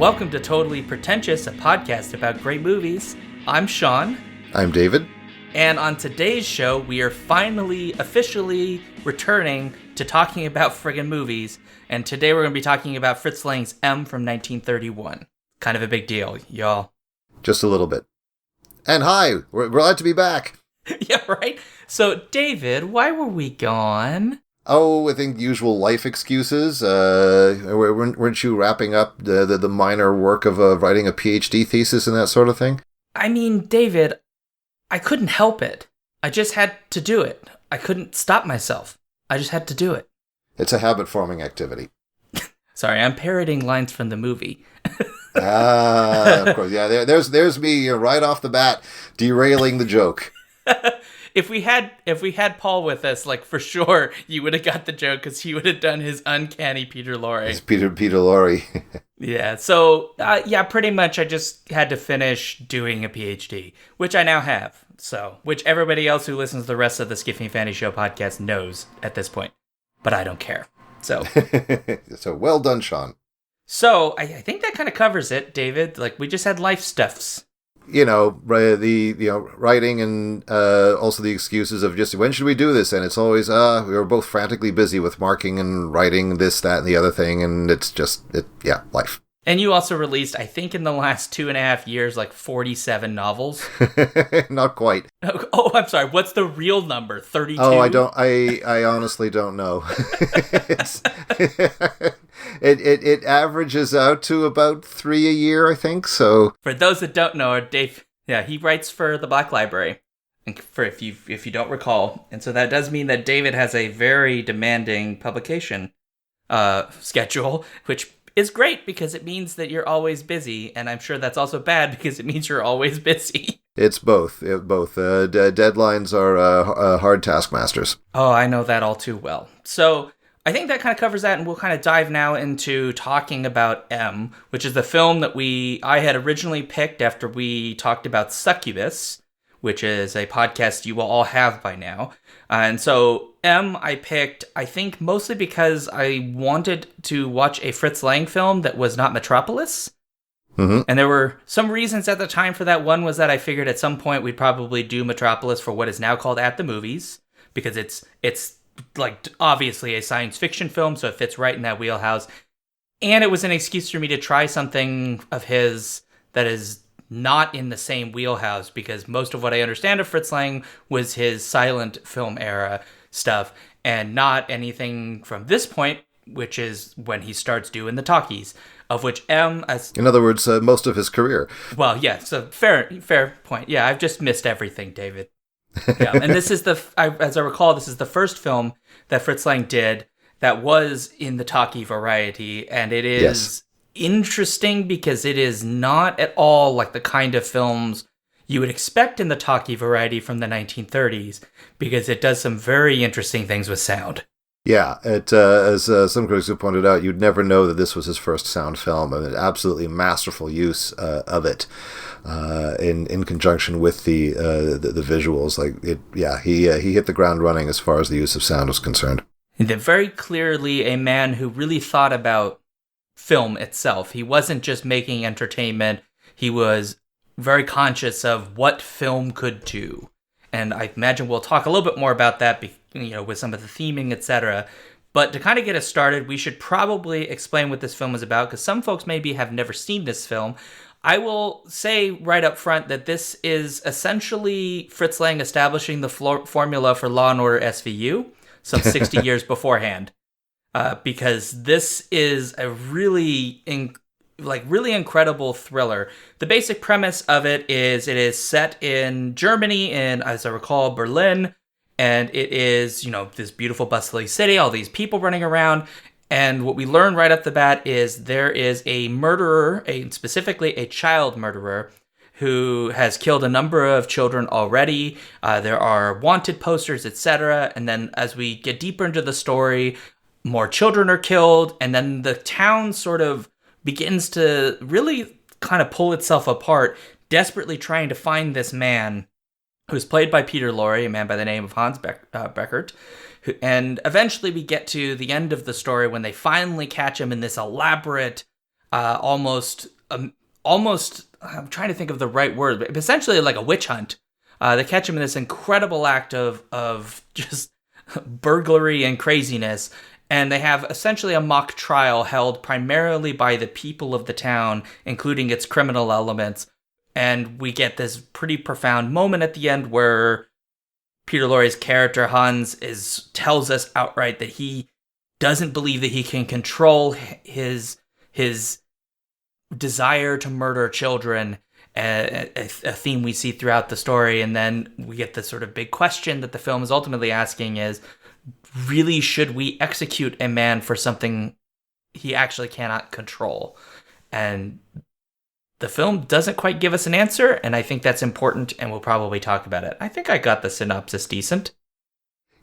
Welcome to Totally Pretentious, a podcast about great movies. I'm Sean. I'm David. And on today's show, we are finally, officially returning to talking about friggin' movies. And today we're going to be talking about Fritz Lang's M from 1931. Kind of a big deal, y'all. Just a little bit. And hi, we're glad to be back. Yeah, right? So, David, why were we gone? Oh, I think usual life excuses. Weren't you wrapping up the minor work of writing a PhD thesis and that sort of thing? I mean, David, I couldn't help it. I just had to do it. I couldn't stop myself. I just had to do it. It's a habit-forming activity. Sorry, I'm parroting lines from the movie. Of course. Yeah, there's me right off the bat derailing the joke. If we had Paul with us, like, for sure, you would have got the joke because he would have done his uncanny Peter Lorre. It's Peter Lorre. Yeah, so, pretty much I just had to finish doing a PhD, which I now have. So, which everybody else who listens to the rest of the Skiffy and Fanny Show podcast knows at this point. But I don't care. So, so well done, Sean. So, I think that kind of covers it, David. Like, we just had life stuffs. Writing and also the excuses of just, when should we do this? And it's always, we were both frantically busy with marking and writing this, that, and the other thing. And it's just, life. And you also released, I think in the last 2.5 years, like 47 novels. Not quite. Oh, I'm sorry. What's the real number? 32? Oh, I honestly don't know. It averages out to about 3 a year, I think. So for those that don't know, Dave, he writes for the Black Library. And for if you don't recall, and so that does mean that David has a very demanding publication schedule, which is great because it means that you're always busy, and I'm sure that's also bad because it means you're always busy. It's both. Deadlines are hard taskmasters. Oh, I know that all too well. So I think that kind of covers that, and we'll kind of dive now into talking about M, which is the film that I had originally picked after we talked about Succubus, which is a podcast you will all have by now. And so M I picked, I think, mostly because I wanted to watch a Fritz Lang film that was not Metropolis. Mm-hmm. And there were some reasons at the time for that. One was that I figured at some point we'd probably do Metropolis for what is now called At the Movies, because it's like obviously a science fiction film, so it fits right in that wheelhouse. And it was an excuse for me to try something of his that is not in the same wheelhouse, because most of what I understand of Fritz Lang was his silent film era stuff, and not anything from this point, which is when he starts doing the talkies, of which M, as in other words, most of his career. Well, yeah, so fair point. Yeah, I've just missed everything, David. Yeah, and this is as I recall, this is the first film that Fritz Lang did that was in the talkie variety, and it is interesting because it is not at all like the kind of films you would expect in the talkie variety from the 1930s, because it does some very interesting things with sound. Yeah, as some critics have pointed out, you'd never know that this was his first sound film, and an absolutely masterful use of it in conjunction with the visuals. He hit the ground running as far as the use of sound was concerned. And very clearly a man who really thought about film itself. He wasn't just making entertainment. He was very conscious of what film could do. And I imagine we'll talk a little bit more about that, with some of the theming, etc. But to kind of get us started, we should probably explain what this film is about, because some folks maybe have never seen this film. I will say right up front that this is essentially Fritz Lang establishing the formula for Law & Order SVU some 60 years beforehand. Because this is a really incredible thriller. The basic premise of it is set in Germany, in, as I recall, Berlin, and it is, this beautiful bustling city, all these people running around, and what we learn right off the bat is there is a murderer, specifically a child murderer, who has killed a number of children already. There are wanted posters, etc., and then as we get deeper into the story, more children are killed, and then the town sort of begins to really kind of pull itself apart, desperately trying to find this man, who's played by Peter Lorre, a man by the name of Hans Beckert. And eventually we get to the end of the story when they finally catch him in this elaborate almost almost. I'm trying to think of the right word, but essentially like a witch hunt. They catch him in this incredible act of just burglary and craziness. And they have essentially a mock trial held primarily by the people of the town, including its criminal elements. And we get this pretty profound moment at the end where Peter Lorre's character, Hans, tells us outright that he doesn't believe that he can control his desire to murder children, a theme we see throughout the story. And then we get the sort of big question that the film is ultimately asking is, really, should we execute a man for something he actually cannot control? And the film doesn't quite give us an answer, and I think that's important, and we'll probably talk about it. I think I got the synopsis decent.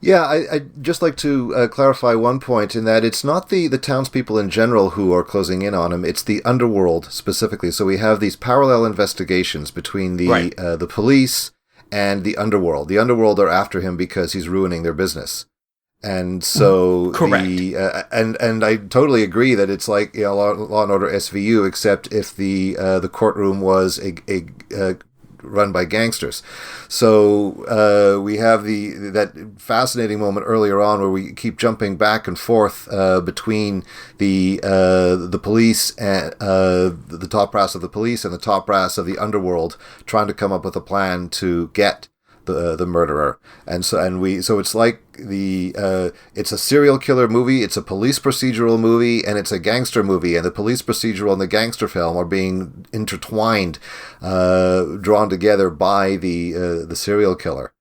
Yeah, I'd just like to clarify one point in that it's not the townspeople in general who are closing in on him, it's the underworld specifically. So we have these parallel investigations between the police and the underworld. The underworld are after him because he's ruining their business. And so correct. And I totally agree that it's like Law and Order SVU, except if the courtroom was a run by gangsters. So we have that fascinating moment earlier on where we keep jumping back and forth between the police and the top brass of the police and the top brass of the underworld, trying to come up with a plan to get the murderer. So it's like it's a serial killer movie, it's a police procedural movie, and it's a gangster movie, and the police procedural and the gangster film are being intertwined, drawn together by the serial killer.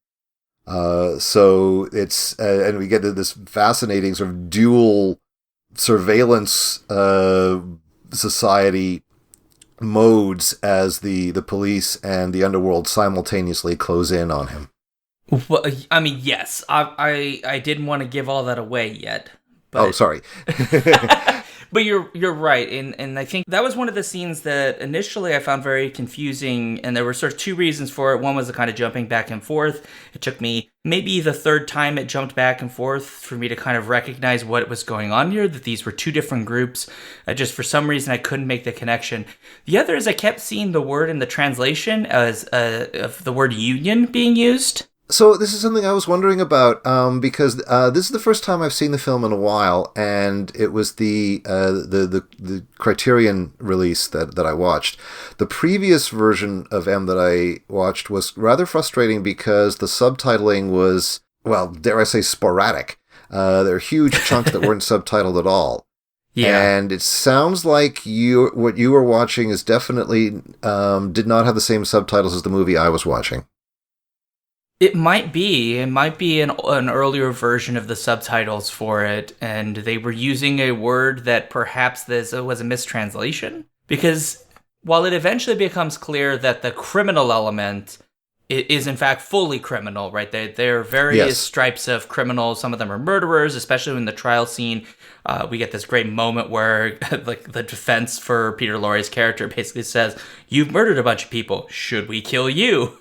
So it's and we get to this fascinating sort of dual surveillance society modes as the police and the underworld simultaneously close in on him. Well, I mean, yes. I didn't want to give all that away yet. But, sorry. But you're right, and I think that was one of the scenes that initially I found very confusing, and there were sort of two reasons for it. One was the kind of jumping back and forth. It took me maybe the third time it jumped back and forth for me to kind of recognize what was going on here, that these were two different groups. Just for some reason I couldn't make the connection. The other is I kept seeing the word in the translation as of the word union being used. So this is something I was wondering about, because this is the first time I've seen the film in a while, and it was the Criterion release that I watched. The previous version of M that I watched was rather frustrating because the subtitling was, well, dare I say, sporadic. There are huge chunks that weren't subtitled at all. Yeah. And it sounds like what you were watching is definitely did not have the same subtitles as the movie I was watching. It might be an earlier version of the subtitles for it, and they were using a word that perhaps this was a mistranslation. Because while it eventually becomes clear that the criminal element is in fact fully criminal, right? There are various stripes of criminals. Some of them are murderers, especially in the trial scene. We get this great moment where like the defense for Peter Lorre's character basically says, "You've murdered a bunch of people. Should we kill you?"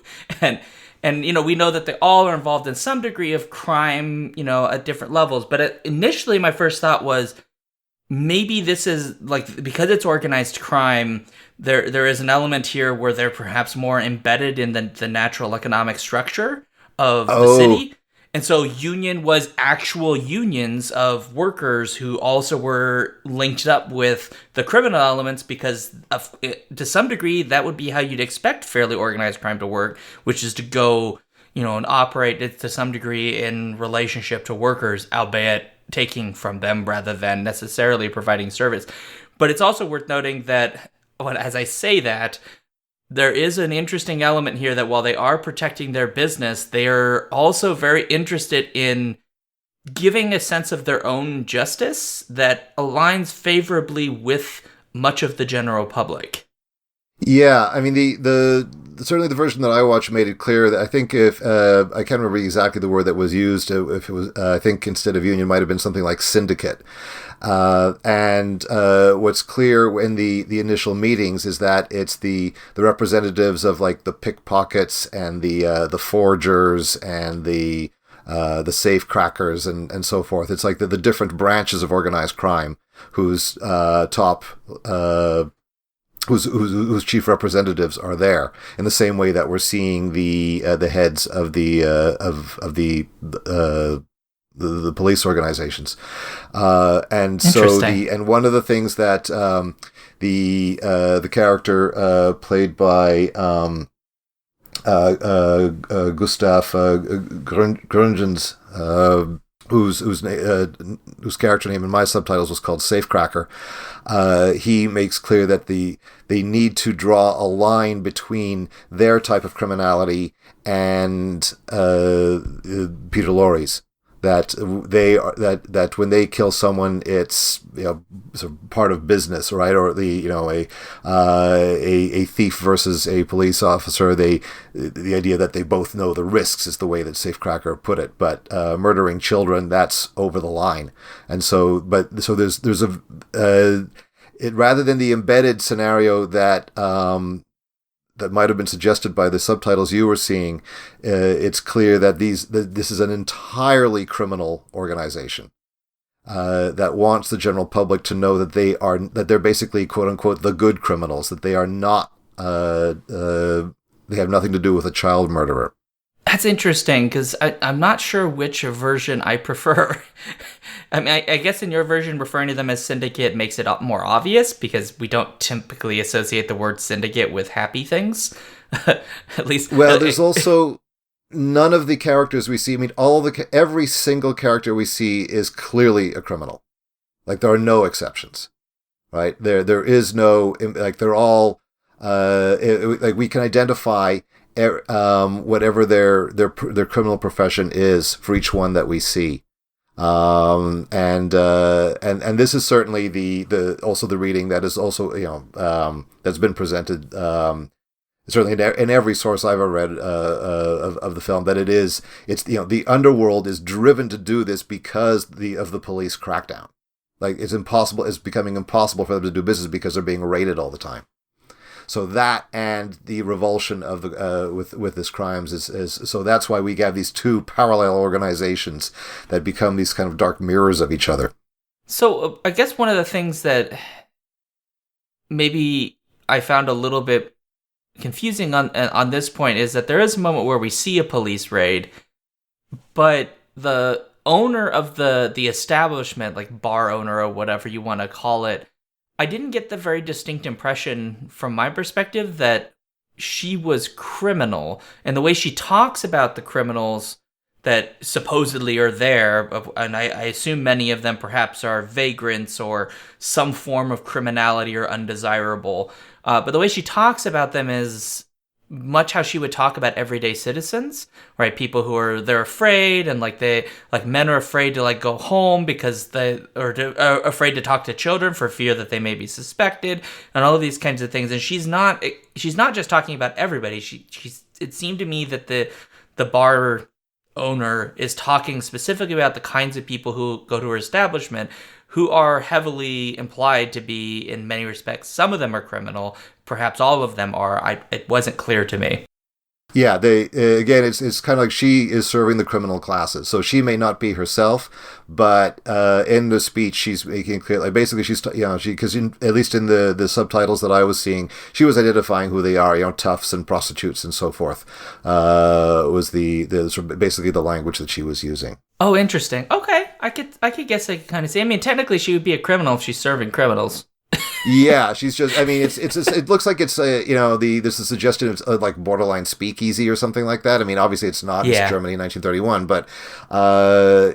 And we know that they all are involved in some degree of crime, at different levels. But initially, my first thought was, maybe this is, like, because it's organized crime, there is an element here where they're perhaps more embedded in the natural economic structure of the city. And so union was actual unions of workers who also were linked up with the criminal elements because to some degree that would be how you'd expect fairly organized crime to work, which is to go, and operate to some degree in relationship to workers, albeit taking from them rather than necessarily providing service. But it's also worth noting that, as I say that, there is an interesting element here that while they are protecting their business, they are also very interested in giving a sense of their own justice that aligns favorably with much of the general public. Yeah, I mean, certainly the version that I watched made it clear that I think if I can't remember exactly the word that was used, if it was I think instead of union might have been something like syndicate. And what's clear in the initial meetings is that it's the representatives of like the pickpockets and the forgers and the the safe crackers and so forth. It's like the different branches of organized crime whose top whose chief representatives are there, in the same way that we're seeing the heads of the police organizations, and so and one of the things that the character played by Gustav Grungens, whose character name in my subtitles was called Safecracker. He makes clear that they need to draw a line between their type of criminality and Peter Lorre's. That they are that when they kill someone, it's sort of part of business, right? Or a thief versus a police officer. The idea that they both know the risks is the way that Safecracker put it. But murdering children, that's over the line. And so there's it rather than the embedded scenario that that might have been suggested by the subtitles you were seeing, it's clear that this is an entirely criminal organization that wants the general public to know that they're basically quote unquote the good criminals, that they are not they have nothing to do with a child murderer. That's interesting, because I'm not sure which version I prefer. I mean, I guess in your version, referring to them as syndicate makes it more obvious, because we don't typically associate the word syndicate with happy things. At least. Well, there's also none of the characters we see. I mean, every single character we see is clearly a criminal. Like, there are no exceptions, right? There is no, like, they're all, like, we can identify whatever their criminal profession is for each one that we see, and this is certainly the also the reading that is also that's been presented certainly in every source I've ever read of the film, that it's the underworld is driven to do this because of the police crackdown. Like, it's becoming impossible for them to do business because they're being raided all the time. So that and the revulsion of the with this crimes is so that's why we have these two parallel organizations that become these kind of dark mirrors of each other. So I guess one of the things that maybe I found a little bit confusing on this point is that there is a moment where we see a police raid, but the owner of the establishment, like bar owner or whatever you want to call it, I didn't get the very distinct impression from my perspective that she was criminal. And the way she talks about the criminals that supposedly are there, and I assume many of them perhaps are vagrants or some form of criminality or undesirable. But the way she talks about them is much how she would talk about everyday citizens, right? People who they're afraid, and like men are afraid to like go home because are afraid to talk to children for fear that they may be suspected, and all of these kinds of things. And she's not just talking about everybody. It seemed to me that the bar owner is talking specifically about the kinds of people who go to her establishment, who are heavily implied to be, in many respects, some of them are criminal, perhaps all of them are. It wasn't clear to me. Yeah, again, it's kind of like she is serving the criminal classes. So she may not be herself, but in the speech she's making clear, like basically because at least in the subtitles that I was seeing, she was identifying who they are, toughs and prostitutes and so forth. Was the sort of basically the language that she was using. Oh, interesting. Okay, I could guess I could kind of see. I mean, technically she would be a criminal if she's serving criminals. Yeah, she's just. I mean, it looks like it's there's a suggestion of like borderline speakeasy or something like that. I mean, obviously it's not. It's Germany in 1931, but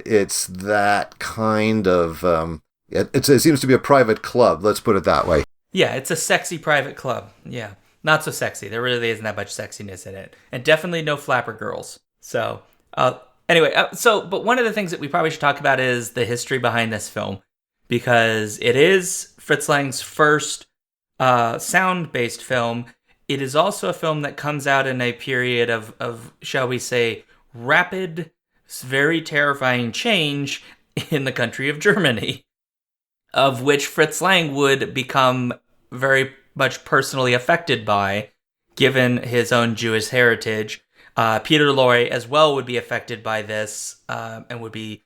it's that kind of. It seems to be a private club. Let's put it that way. Yeah, it's a sexy private club. Yeah, not so sexy. There really isn't that much sexiness in it, and definitely no flapper girls. So anyway, but one of the things that we probably should talk about is the history behind this film, because it is Fritz Lang's first sound-based film. It is also a film that comes out in a period of, shall we say, rapid, very terrifying change in the country of Germany, of which Fritz Lang would become very much personally affected by, given his own Jewish heritage. Peter Lorre as well would be affected by this and would be,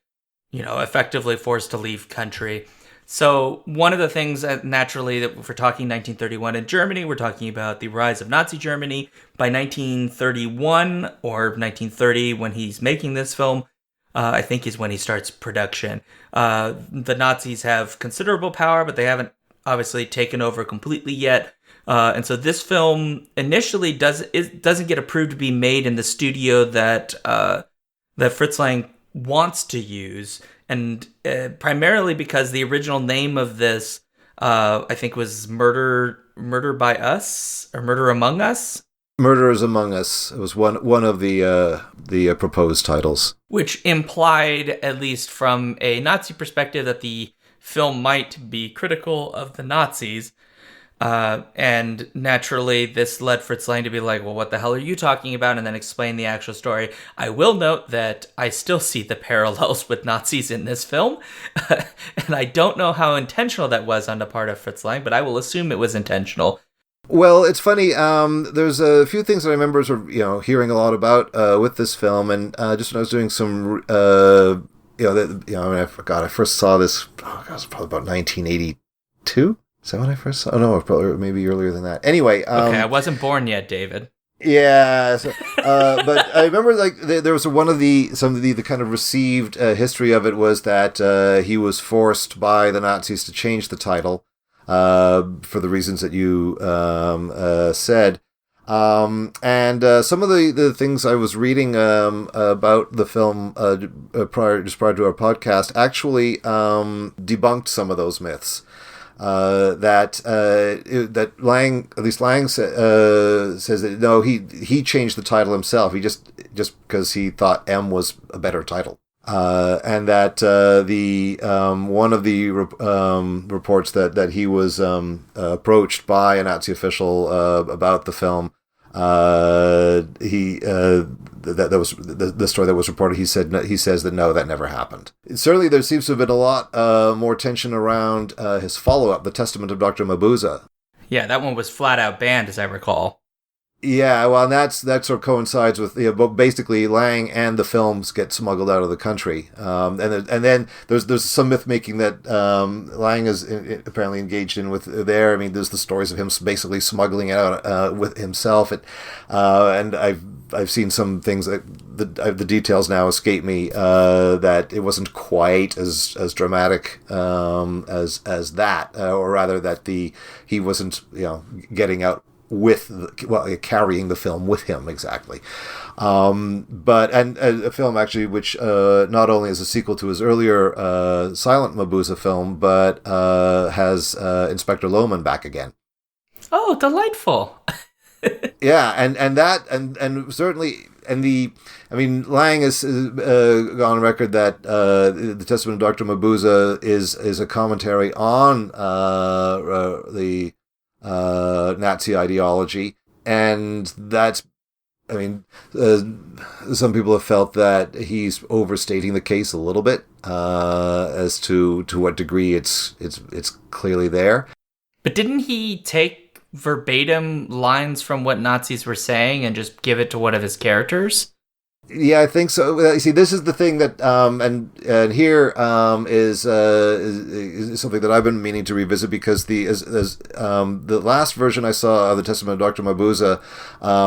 effectively forced to leave country. So one of the things that naturally that if we're talking 1931 in Germany, we're talking about the rise of Nazi Germany. By 1931 or 1930, when he's making this film, I think is when he starts production. The Nazis have considerable power, but they haven't obviously taken over completely yet. And so this film initially doesn't get approved to be made in the studio that Fritz Lang wants to use, and primarily because the original name of this, I think, was Murder by Us or Murder Among Us. Murderers Among Us. It was one of the proposed titles, which implied, at least from a Nazi perspective, that the film might be critical of the Nazis. And naturally, this led Fritz Lang to be like, well, what the hell are you talking about? And then explain the actual story. I will note that I still see the parallels with Nazis in this film. And I don't know how intentional that was on the part of Fritz Lang, but I will assume it was intentional. Well, it's funny. There's a few things that I remember sort of, hearing a lot about with this film, and just when I was doing some, I forgot. I first saw this. It was probably about 1982. Is that when I first saw? Oh no, probably maybe earlier than that. Anyway, okay, I wasn't born yet, David. Yeah, so, but I remember there was some of the kind of received history of it was that he was forced by the Nazis to change the title for the reasons that you said. And some of the things I was reading about the film prior to our podcast actually debunked some of those myths. That Lang, at least Lang says that no, he changed the title himself. He just because he thought M was a better title. And that the one of the reports that he was approached by a Nazi official about the film, that was the story that was reported. He says that no, that never happened. Certainly, there seems to have been a lot more tension around his follow-up, The Testament of Dr. Mabuse. Yeah, that one was flat out banned, as I recall. Yeah, well, and that sort of coincides with basically Lang and the films get smuggled out of the country, and then there's some myth making that Lang is apparently engaged in with there. I mean, there's the stories of him basically smuggling it out with himself, and I've seen some things that the details now escape me that it wasn't quite as dramatic as that, or rather that he wasn't getting out carrying the film with him exactly, but a film actually which not only is a sequel to his earlier silent Mabuse film, but has Inspector Lohman back again. Oh, delightful! Yeah, and certainly, Lang has gone on record that the Testament of Dr. Mabuse is a commentary on the Nazi ideology, and that's, some people have felt that he's overstating the case a little bit as to what degree it's clearly there. But didn't he take verbatim lines from what Nazis were saying and just give it to one of his characters? Yeah, I think so. You see, this is the thing that, and here is something that I've been meaning to revisit, because the last version I saw of the Testament of Dr. Mabuse,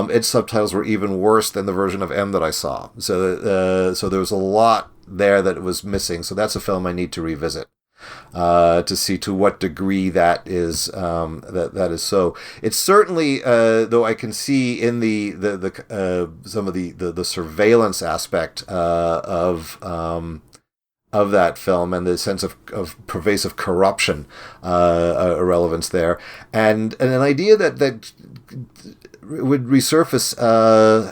its subtitles were even worse than the version of M that I saw. So there was a lot there that was missing. So that's a film I need to revisit. To see to what degree that is that is so. It's certainly though I can see in the some of the surveillance aspect of that film, and the sense of pervasive corruption, a relevance there, and an idea that would resurface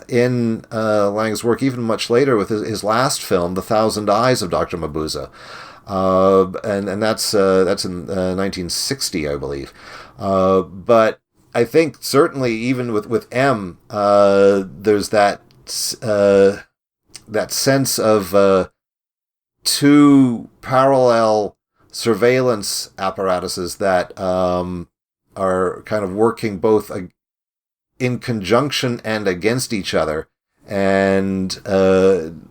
in Lang's work even much later with his last film, The Thousand Eyes of Dr. Mabuse. And that's in 1960, I believe. But I think certainly even with M, there's that sense of two parallel surveillance apparatuses that are kind of working both in conjunction and against each other. and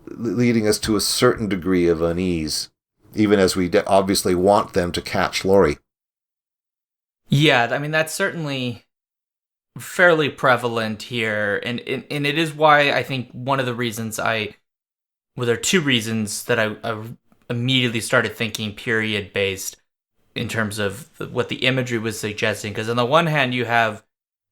leading us to a certain degree of unease, even as we obviously want them to catch Laurie. Yeah, I mean, that's certainly fairly prevalent here. And it is why I think one of the reasons well, there are two reasons that I immediately started thinking period based in terms of what the imagery was suggesting. Because on the one hand, you have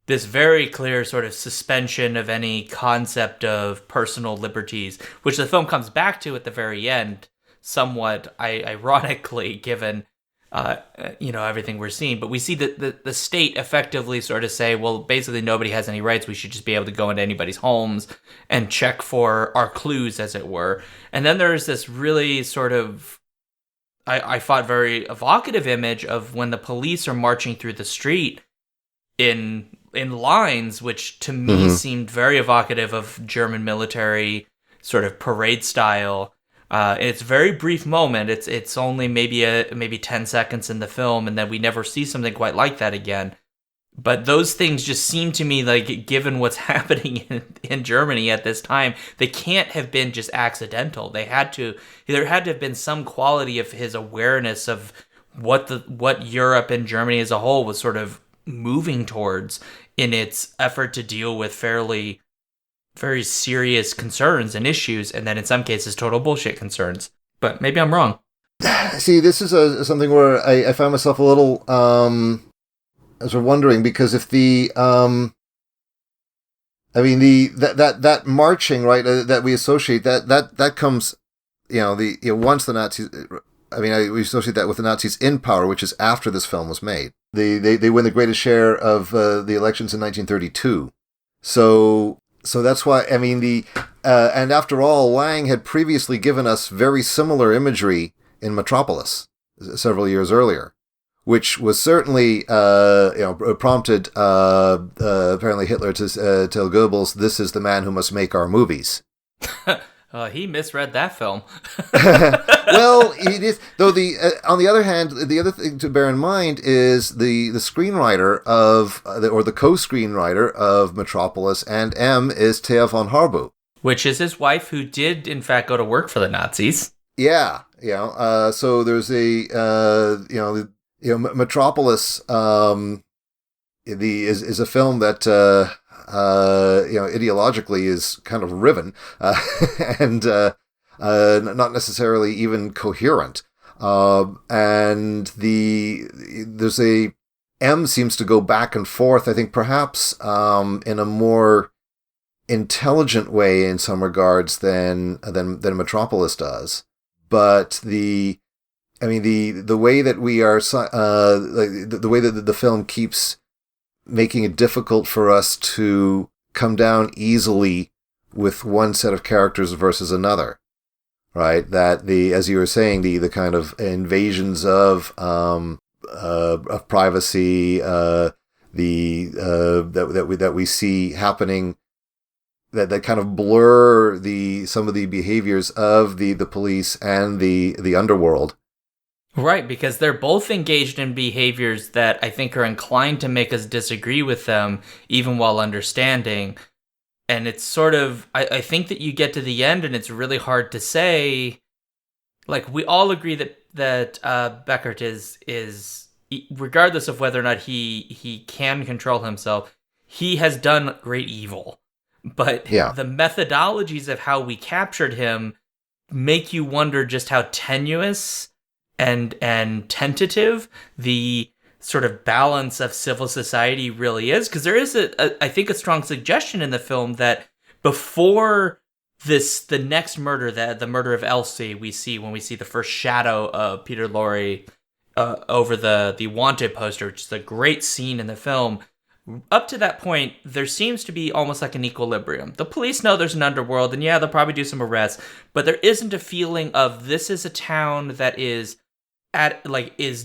this very clear sort of suspension of any concept of personal liberties, which the film comes back to at the very end, somewhat ironically, given everything we're seeing. But we see that the state effectively sort of say, well, basically nobody has any rights. We should just be able to go into anybody's homes and check for our clues, as it were. And then there's this really sort of I thought very evocative image of when the police are marching through the street in lines, which to me seemed very evocative of German military sort of parade style. It's a very brief moment. It's only maybe 10 seconds in the film, and then we never see something quite like that again. But those things just seem to me like, given what's happening in Germany at this time, they can't have been just accidental. There had to have been some quality of his awareness of what Europe and Germany as a whole was sort of moving towards in its effort to deal with very serious concerns and issues, and then in some cases total bullshit concerns. But maybe I'm wrong. See, this is something where I found myself a little sort of wondering, because if that marching, right, that we associate that comes, once the Nazis. We associate that with the Nazis in power, which is after this film was made. They win the greatest share of the elections in 1932. So that's why, and after all, Lang had previously given us very similar imagery in Metropolis several years earlier, which was certainly, prompted apparently Hitler to tell Goebbels, "This is the man who must make our movies." He misread that film. Well, he did. Though on the other hand, the other thing to bear in mind is the screenwriter or the co-screenwriter of Metropolis and M is Thea von Harbu, which is his wife, who did in fact go to work for the Nazis. Yeah, so there's Metropolis is a film that ideologically is kind of riven and not necessarily even coherent. And there's M seems to go back and forth, I think perhaps in a more intelligent way in some regards than Metropolis does. But the way that we are, the way that the film keeps making it difficult for us to come down easily with one set of characters versus another, right? That as you were saying, the kind of invasions of privacy, that we see happening, that kind of blur some of the behaviors of the police and the underworld. Right, because they're both engaged in behaviors that I think are inclined to make us disagree with them, even while understanding. And it's sort of, I think that you get to the end and it's really hard to say, like, we all agree that Beckert is, regardless of whether or not he can control himself, he has done great evil. But the methodologies of how we captured him make you wonder just how tenuous and tentative the sort of balance of civil society really is. Because there is I think a strong suggestion in the film that before the next murder, the murder of Elsie, we see when we see the first shadow of Peter Lorre over the wanted poster, which is a great scene in the film. Up to that point, there seems to be almost like an equilibrium. The police know there's an underworld, and they'll probably do some arrests, but there isn't a feeling of this is a town that is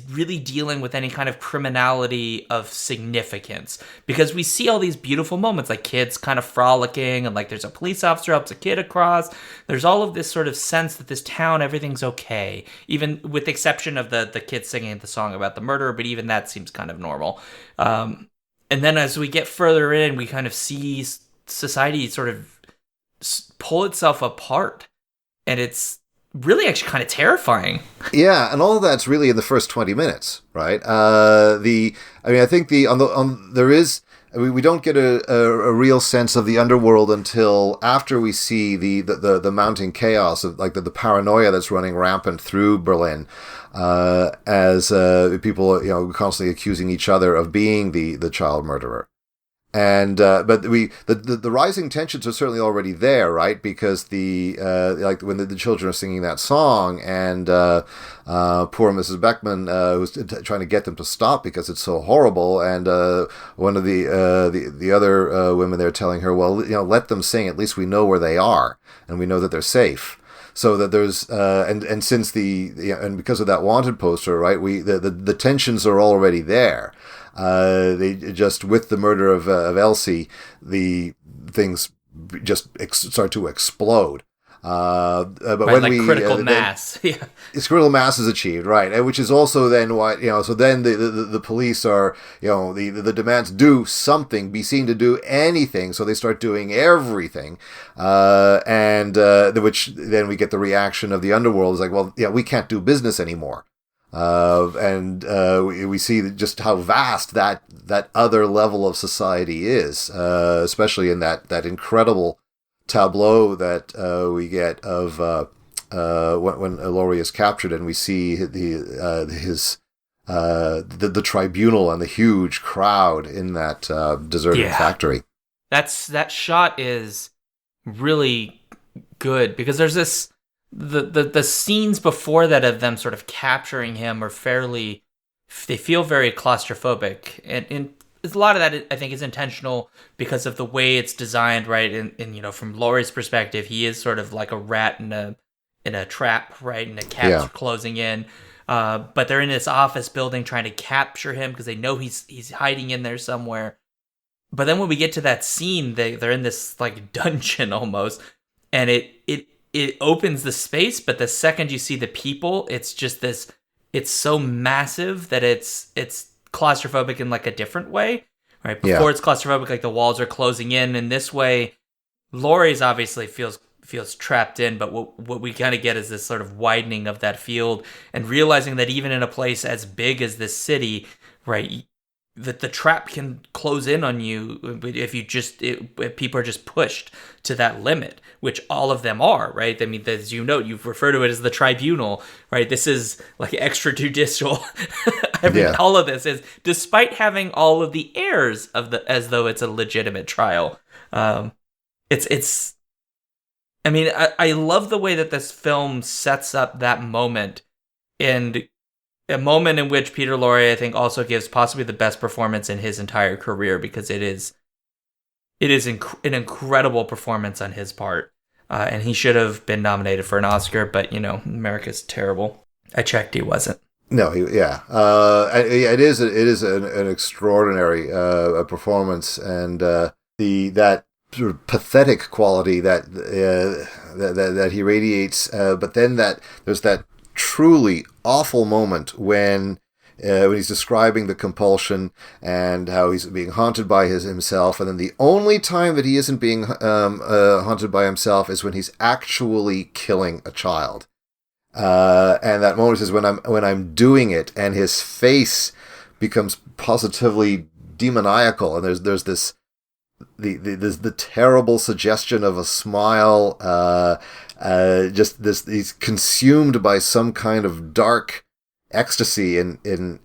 really dealing with any kind of criminality of significance, because we see all these beautiful moments, like kids kind of frolicking, and like there's a police officer helps a kid across. There's all of this sort of sense that this town, everything's okay, even with the exception of the kids singing the song about the murder, but even that seems kind of normal. And then as we get further in, we kind of see society sort of pull itself apart, and it's really actually kind of terrifying. Yeah, and all of that's really in the first 20 minutes, right? I think there is. We don't get a real sense of the underworld until after we see the mounting chaos of like the paranoia that's running rampant through Berlin, as people constantly accusing each other of being the child murderer. And but the rising tensions are certainly already there, right? Because like when the children are singing that song, and poor Mrs. Beckman was trying to get them to stop because it's so horrible, and one of the other women there telling her, well, let them sing. At least we know where they are, and we know that they're safe. So that there's and since and because of that wanted poster, right? The tensions are already there. They just, with the murder of Elsie, the things just start to explode. But Right, when like critical mass. Yeah. It's critical mass is achieved, right? And which is also then why, so then the police are, the demands do something, be seen to do anything. So they start doing everything. Which then we get the reaction of the underworld is like, well, we can't do business anymore. We see just how vast that other level of society is, especially in that incredible tableau that we get of when Laurie is captured, and we see the tribunal and the huge crowd in that deserted factory. That shot is really good because there's this. The scenes before that of them sort of capturing him are they feel very claustrophobic, and a lot of that I think is intentional because of the way it's designed, right? And from Laurie's perspective, he is sort of like a rat in a trap, right? And a cat's closing in. But they're in this office building trying to capture him because they know he's hiding in there somewhere. But then when we get to that scene, they're in this like dungeon almost, and it opens the space, but the second you see the people, it's just this. It's so massive that it's claustrophobic in like a different way, right? Before it's claustrophobic, like the walls are closing in. In this way, Laurie's obviously feels trapped in, but what we kind of get is this sort of widening of that field and realizing that even in a place as big as this city, right, that the trap can close in on you if people are just pushed to that limit, which all of them are, right? I mean, as you know, you've referred to it as the tribunal, right? This is like extrajudicial. All of this is, despite having all of the airs of as though it's a legitimate trial. It's. I mean, I love the way that this film sets up that moment, and a moment in which Peter Lorre, I think, also gives possibly the best performance in his entire career, because it is an incredible performance on his part, and he should have been nominated for an Oscar, but America's terrible. I checked, he wasn't. No, it is an extraordinary performance, and that sort of pathetic quality that he radiates, but then there's that truly awful moment when he's describing the compulsion and how he's being haunted by himself, and then the only time that he isn't being haunted by himself is when he's actually killing a child, and that moment is when I'm doing it, and his face becomes positively demoniacal, and there's this the terrible suggestion of a smile, just this, he's consumed by some kind of dark ecstasy, it's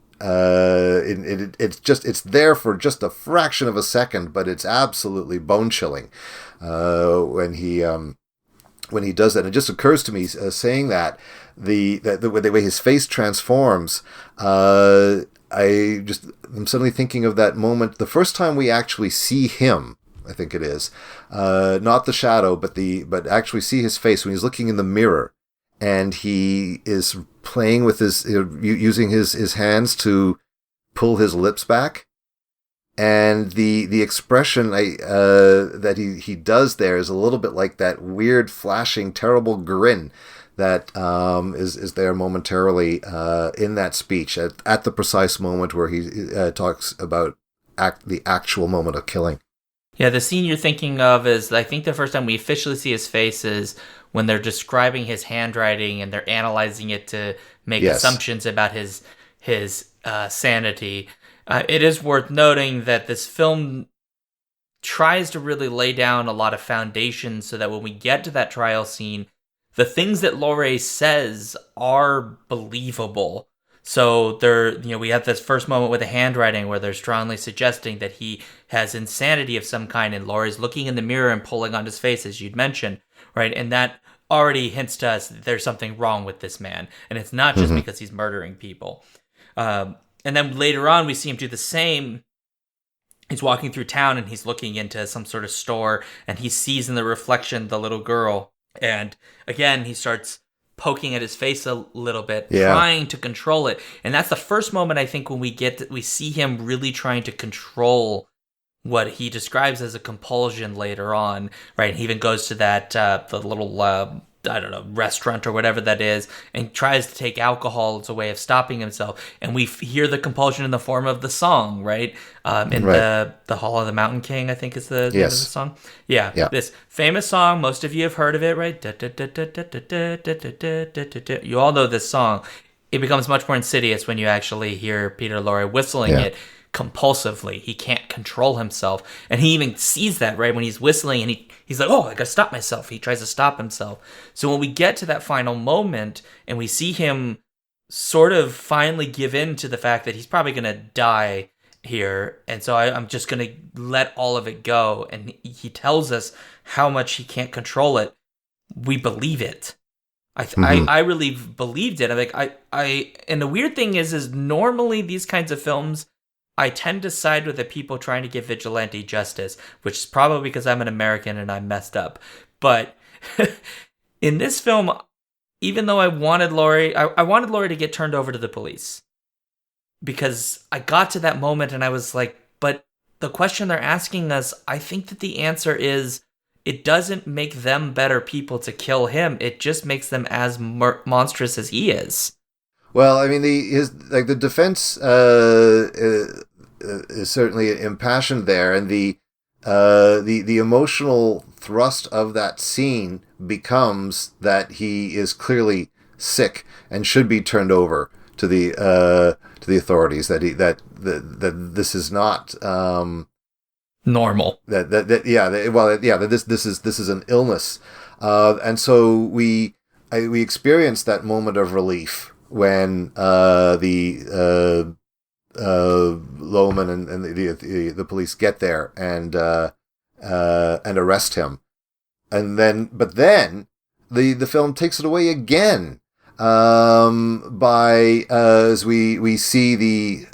there for just a fraction of a second, but it's absolutely bone chilling when he does that. And it just occurs to me, saying that the way his face transforms, I'm suddenly thinking of that moment, the first time we actually see him, I think it is, not the shadow, but actually see his face when he's looking in the mirror, and he is playing with using his hands to pull his lips back, and the expression that he does there is a little bit like that weird, flashing, terrible grin that is there momentarily in that speech at the precise moment where he talks about the actual moment of killing. Yeah, the scene you're thinking of is, I think, the first time we officially see his face is when they're describing his handwriting and they're analyzing it to make Yes. assumptions about his sanity. It is worth noting that this film tries to really lay down a lot of foundation so that when we get to that trial scene, the things that Laurie says are believable. So we have this first moment with the handwriting where they're strongly suggesting that he has insanity of some kind, and Laurie's looking in the mirror and pulling on his face, as you'd mentioned, right? And that already hints to us that there's something wrong with this man, and it's not just Hmm. because he's murdering people. And then later on, we see him do the same. He's walking through town and he's looking into some sort of store and he sees in the reflection the little girl. And again, he starts poking at his face a little bit, Yeah. trying to control it. And that's the first moment I think when we see him really trying to control what he describes as a compulsion later on, right? He even goes to that the little I don't know, restaurant or whatever that is, and tries to take alcohol as a way of stopping himself. And we hear the compulsion in the form of the song, right? In Right. the Hall of the Mountain King, I think is the name of the Yes. song. Yeah, Yeah. this famous song. Most of you have heard of it, right? You all know this song. It becomes much more insidious when you actually hear Peter Lorre whistling Yeah. it compulsively. He can't control himself. And he even sees that, right? When he's whistling and he's like, oh, I gotta stop myself. He tries to stop himself. So when we get to that final moment and we see him sort of finally give in to the fact that he's probably gonna die here, and so I'm just gonna let all of it go, and he tells us how much he can't control it, we believe it. Hmm. I really believed it. I'm like, and the weird thing is normally these kinds of films, I tend to side with the people trying to give vigilante justice, which is probably because I'm an American and I'm messed up. But in this film, even though I wanted Laurie to get turned over to the police because I got to that moment and I was like, but the question they're asking us, I think that the answer is it doesn't make them better people to kill him. It just makes them as monstrous as he is. Well, I mean, the defense is certainly impassioned there, and the emotional thrust of that scene becomes that he is clearly sick and should be turned over to the authorities. That this is not Normal. that yeah well yeah that this is an illness, and so we experience that moment of relief when the Lohman and the police get there and arrest him, and then the film takes it away again, by as we see the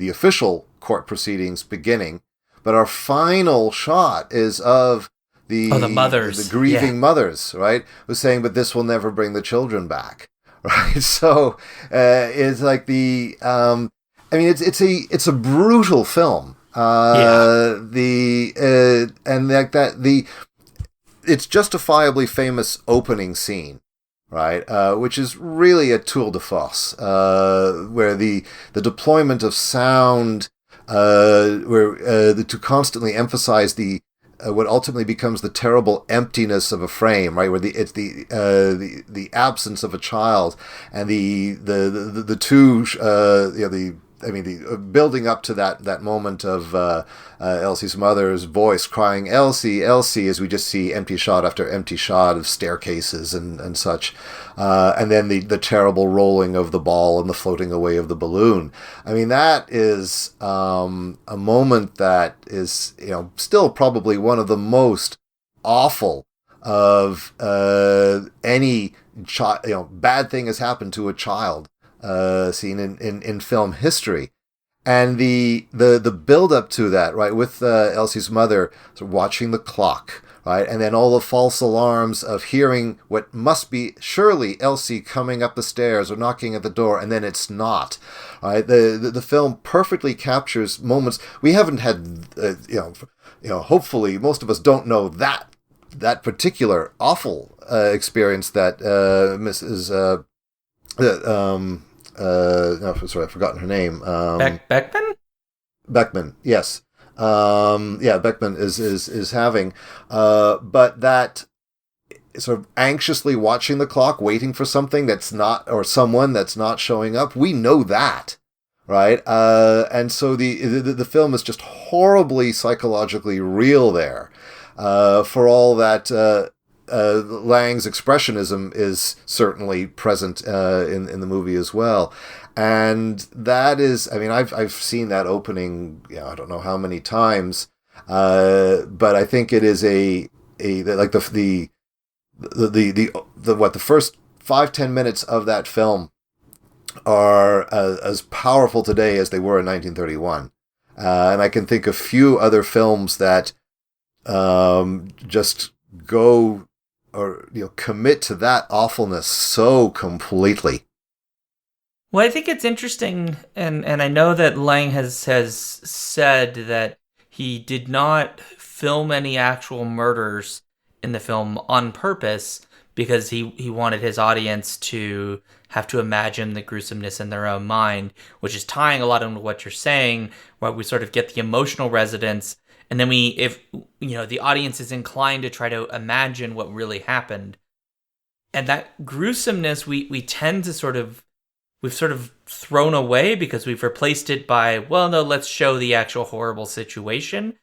official court proceedings beginning, but our final shot is of Oh, the the mothers. Yeah. grieving mothers, right? Who's saying, "But this will never bring the children back." Right, so it's like I mean, it's a brutal film. Yeah. The and like that the It's justifiably famous opening scene, right? Which is really a tour de force, where the deployment of sound, to constantly emphasize the what ultimately becomes the terrible emptiness of a frame, right? Where it's the absence of a child, and the two the building up to that moment of Elsie's mother's voice crying, "Elsie, Elsie," as we just see empty shot after empty shot of staircases and such, and then the terrible rolling of the ball and the floating away of the balloon. I mean, that is a moment that is still probably one of the most awful of any bad thing has happened to a child seen in film history. And the build up to that, right, with Elsie's mother sort of watching the clock, right, and then all the false alarms of hearing what must be surely Elsie coming up the stairs or knocking at the door, and then it's not, right. The film perfectly captures moments we haven't had. Hopefully, most of us don't know that particular awful experience that Mrs. No, sorry, I've forgotten her name. Beckman? Beckman, yes. Beckman is having, but that sort of anxiously watching the clock, waiting for something that's not, or someone that's not showing up. We know that, right? And so the film is just horribly psychologically real there. For all that, Lang's expressionism is certainly present in the movie as well. And that is, I mean, I've seen that opening, I don't know how many times, but I think it is like the first 5-10 minutes of that film are as powerful today as they were in 1931. And I can think of few other films that just go or commit to that awfulness so completely. Well, I think it's interesting, and I know that Lang has said that he did not film any actual murders in the film on purpose because he wanted his audience to have to imagine the gruesomeness in their own mind, which is tying a lot into what you're saying, where we sort of get the emotional resonance, and then if the audience is inclined to try to imagine what really happened, and that gruesomeness we tend to we've sort of thrown away because we've replaced it by, well, no, let's show the actual horrible situation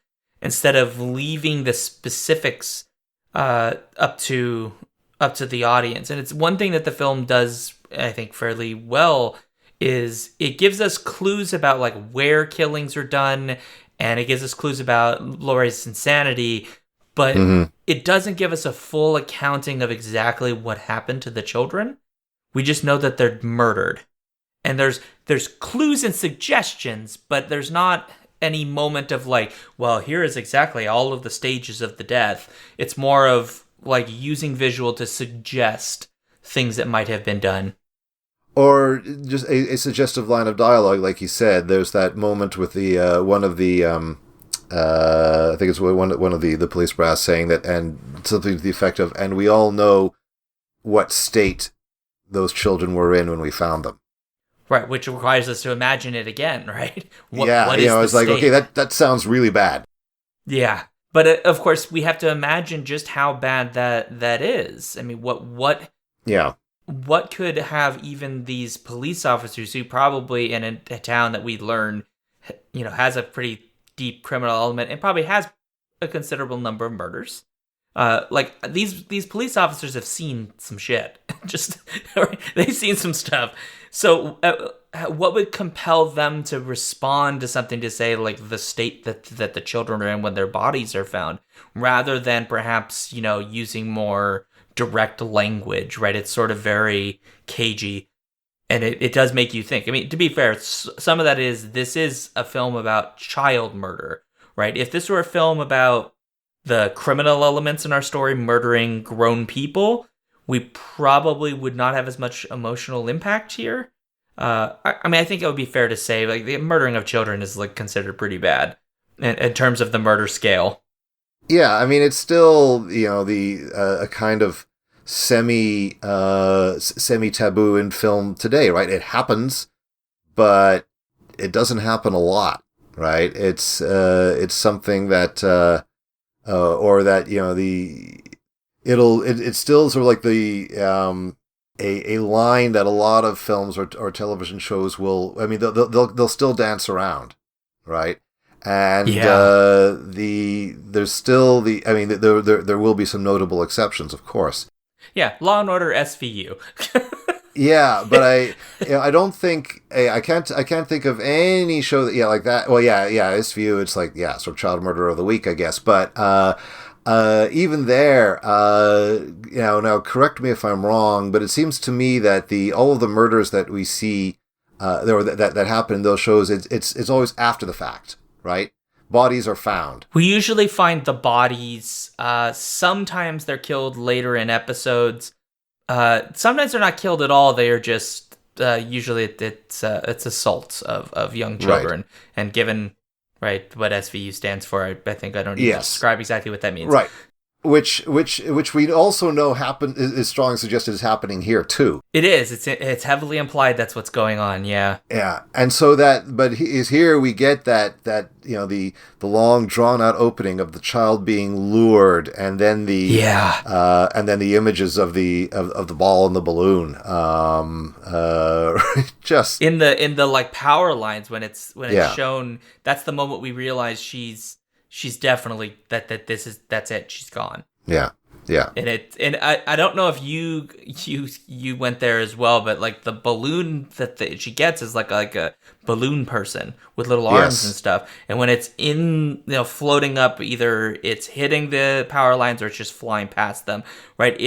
instead of leaving the specifics up to the audience. And it's one thing that the film does, I think, fairly well, is it gives us clues about like where killings are done, and it gives us clues about Laurie's insanity, but it doesn't give us a full accounting of exactly what happened to the children. We just know that they're murdered. And there's clues and suggestions, but there's not any moment of like, well, here is exactly all of the stages of the death. It's more of like using visual to suggest things that might have been done. Or just a suggestive line of dialogue, like you said. There's that moment with the one of the I think it's one of the police brass saying that, and something to the effect of, and we all know what state those children were in when we found them. Right, which requires us to imagine it again, right? What it's like, okay, that sounds really bad. Yeah, but of course we have to imagine just how bad that is. I mean, what could have even these police officers who probably in a town that we learn, has a pretty deep criminal element and probably has a considerable number of murders. Like these police officers have seen some shit. Just they've seen some stuff. So, what would compel them to respond to something to say like the state that the children are in when their bodies are found, rather than perhaps using more direct language? Right? It's sort of very cagey, and it does make you think. I mean, to be fair, some of that is this is a film about child murder, right? If this were a film about the criminal elements in our story murdering grown people, we probably would not have as much emotional impact here. I mean, I think it would be fair to say like the murdering of children is like considered pretty bad in terms of the murder scale. Yeah, I mean, it's still a kind of semi taboo in film today, right? It happens, but it doesn't happen a lot, right? It's something that or that it's still sort of like the a line that a lot of films or television shows will. I mean, they'll still dance around, right? And there's still I mean, there will be some notable exceptions, of course. Yeah, Law and Order SVU. Yeah, but I don't think I can't think of any show that like that. Well, SVU, it's like sort of child murder of the week, I guess. But even there, now correct me if I'm wrong, but it seems to me that all of the murders that we see that happen in those shows, it's always after the fact, right? Bodies are found. We usually find the bodies. Sometimes they're killed later in episodes. Sometimes they're not killed at all. They are just usually it's assaults of young children, right. And given what SVU stands for, I think I don't need to describe exactly what that means. Right. which we also know is strongly suggested is happening here too. It is. It's heavily implied that's what's going on. Yeah. Yeah, and so here we get that the long drawn out opening of the child being lured, and then the images of the ball and the balloon, just in the like power lines when it's shown. That's the moment we realize she's definitely that's it. She's gone. Yeah. Yeah. And I don't know if you went there as well, but like the balloon that she gets is like a balloon person with little arms and stuff. And when it's floating up, either it's hitting the power lines or it's just flying past them, right?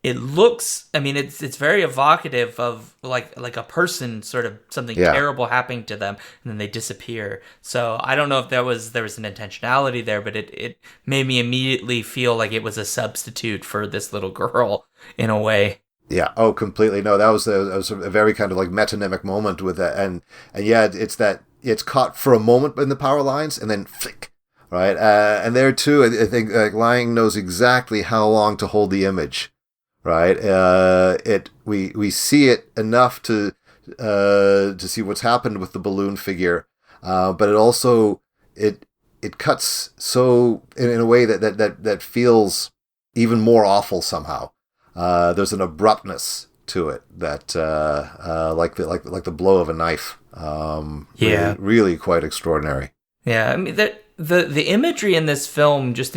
It looks, I mean, it's very evocative of like a person, sort of something terrible happening to them, and then they disappear. So I don't know if there was an intentionality there, but it made me immediately feel like it was a substitute for this little girl in a way. Yeah. Oh, completely. No, that was a very kind of like metonymic moment with that, and yeah, it's caught for a moment in the power lines, and then flick. Right. And there too, I think Lang knows exactly how long to hold the image. Right, we see it enough to see what's happened with the balloon figure, but it also it cuts so in a way that feels even more awful somehow. There's an abruptness to it that like the blow of a knife. Really quite extraordinary. Yeah, I mean the imagery in this film just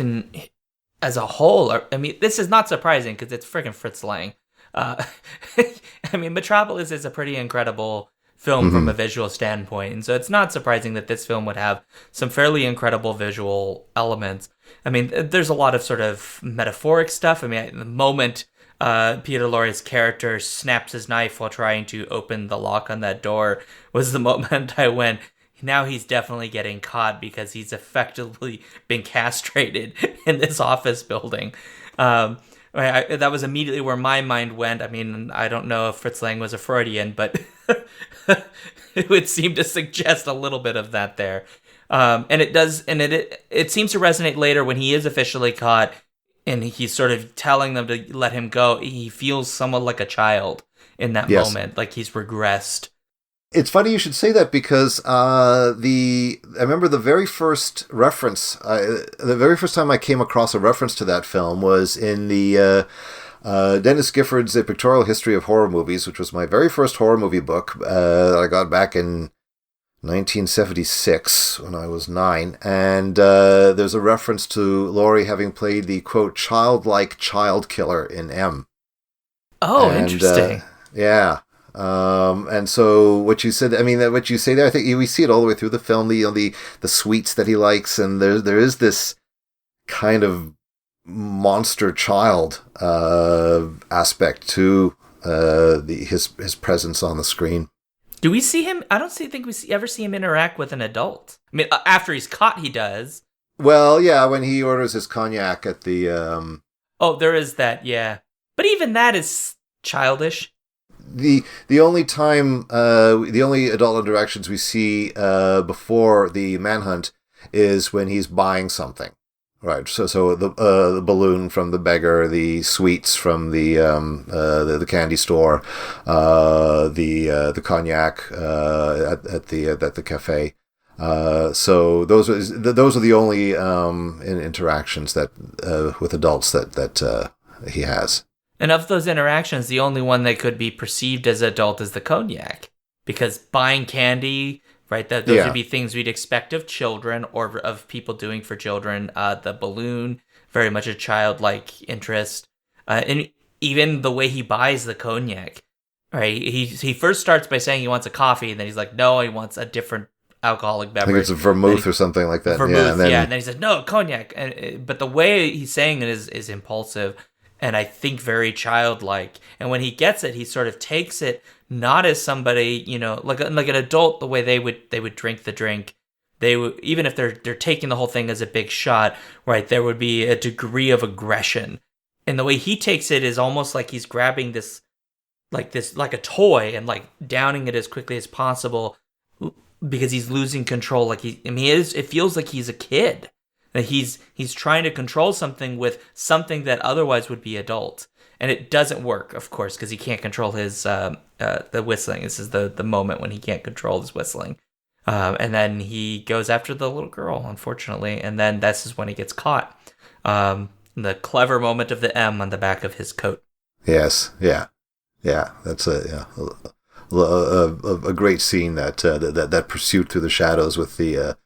as a whole, I mean, this is not surprising because it's freaking Fritz Lang. I mean, Metropolis is a pretty incredible film from a visual standpoint, and so it's not surprising that this film would have some fairly incredible visual elements. I mean, there's a lot of sort of metaphoric stuff. I mean, the moment Peter Lorre's character snaps his knife while trying to open the lock on that door was the moment I went, now he's definitely getting caught because he's effectively been castrated in this office building. That was immediately where my mind went. I mean, I don't know if Fritz Lang was a Freudian, but it would seem to suggest a little bit of that there. And it does, and it seems to resonate later when he is officially caught and he's sort of telling them to let him go. He feels somewhat like a child in that moment, like he's regressed. It's funny you should say that because I remember the very first reference, the very first time I came across a reference to that film was in the Dennis Gifford's A Pictorial History of Horror Movies, which was my very first horror movie book that I got back in 1976 when I was 9. And there's a reference to Laurie having played the, quote, childlike child killer in M. Oh, interesting. Yeah. And so what you said, I mean, what you say there, I think we see it all the way through the film, the sweets that he likes, and there is this kind of monster child aspect to his presence on the screen. Do we see him? I don't think we ever see him interact with an adult. I mean, after he's caught, he does. Well, yeah, when he orders his cognac at the... Oh, there is that, yeah. But even that is childish. The only time, the only adult interactions we see before the manhunt is when he's buying something, right? So the balloon from the beggar, the sweets from the candy store, the cognac at the cafe. So those are the only interactions that with adults that he has. And of those interactions, the only one that could be perceived as adult is the cognac. Because buying candy, right, those would be things we'd expect of children or of people doing for children. The balloon, very much a childlike interest. And even the way he buys the cognac, right? He first starts by saying he wants a coffee, and then he's like, no, he wants a different alcoholic beverage. I think it's a vermouth or something like that. Vermouth, and then he says, no, cognac. But the way he's saying it is impulsive. And I think very childlike. And when he gets it, he sort of takes it not as somebody, like an adult, the way they would drink the drink. They would, even if they're taking the whole thing as a big shot, right? There would be a degree of aggression. And the way he takes it is almost like he's grabbing this like a toy and like downing it as quickly as possible because he's losing control. It feels like he's a kid. That he's trying to control something with something that otherwise would be adult, and it doesn't work, of course, because he can't control his the whistling. This is the moment when he can't control his whistling, and then he goes after the little girl, unfortunately, and then this is when he gets caught. The clever moment of the M on the back of his coat. Yes, yeah. That's a great scene, that pursuit through the shadows with the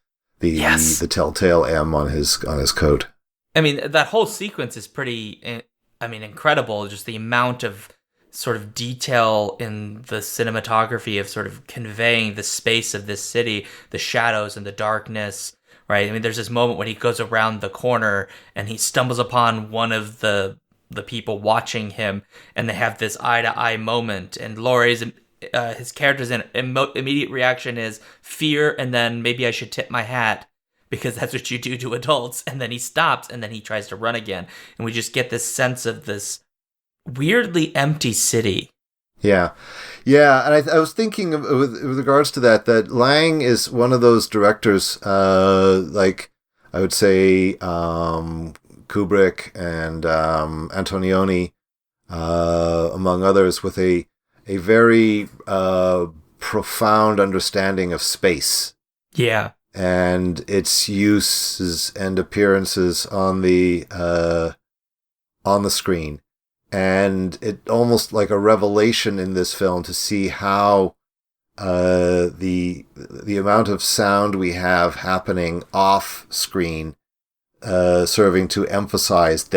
telltale M on his coat. I mean, that whole sequence is pretty, incredible. Just the amount of sort of detail in the cinematography of sort of conveying the space of this city, the shadows and the darkness, right? I mean, there's this moment when he goes around the corner and he stumbles upon one of the people watching him, and they have this eye-to-eye moment, and Laurie's his character's immediate reaction is fear, and then maybe I should tip my hat because that's what you do to adults. And then he stops, and then he tries to run again, and we just get this sense of this weirdly empty city. Yeah, and I was thinking with regards to that Lang is one of those directors, like I would say Kubrick and Antonioni, among others, with a very profound understanding of space. Yeah. And its uses and appearances on the screen. And it almost like a revelation in this film to see how the amount of sound we have happening off screen, serving to emphasize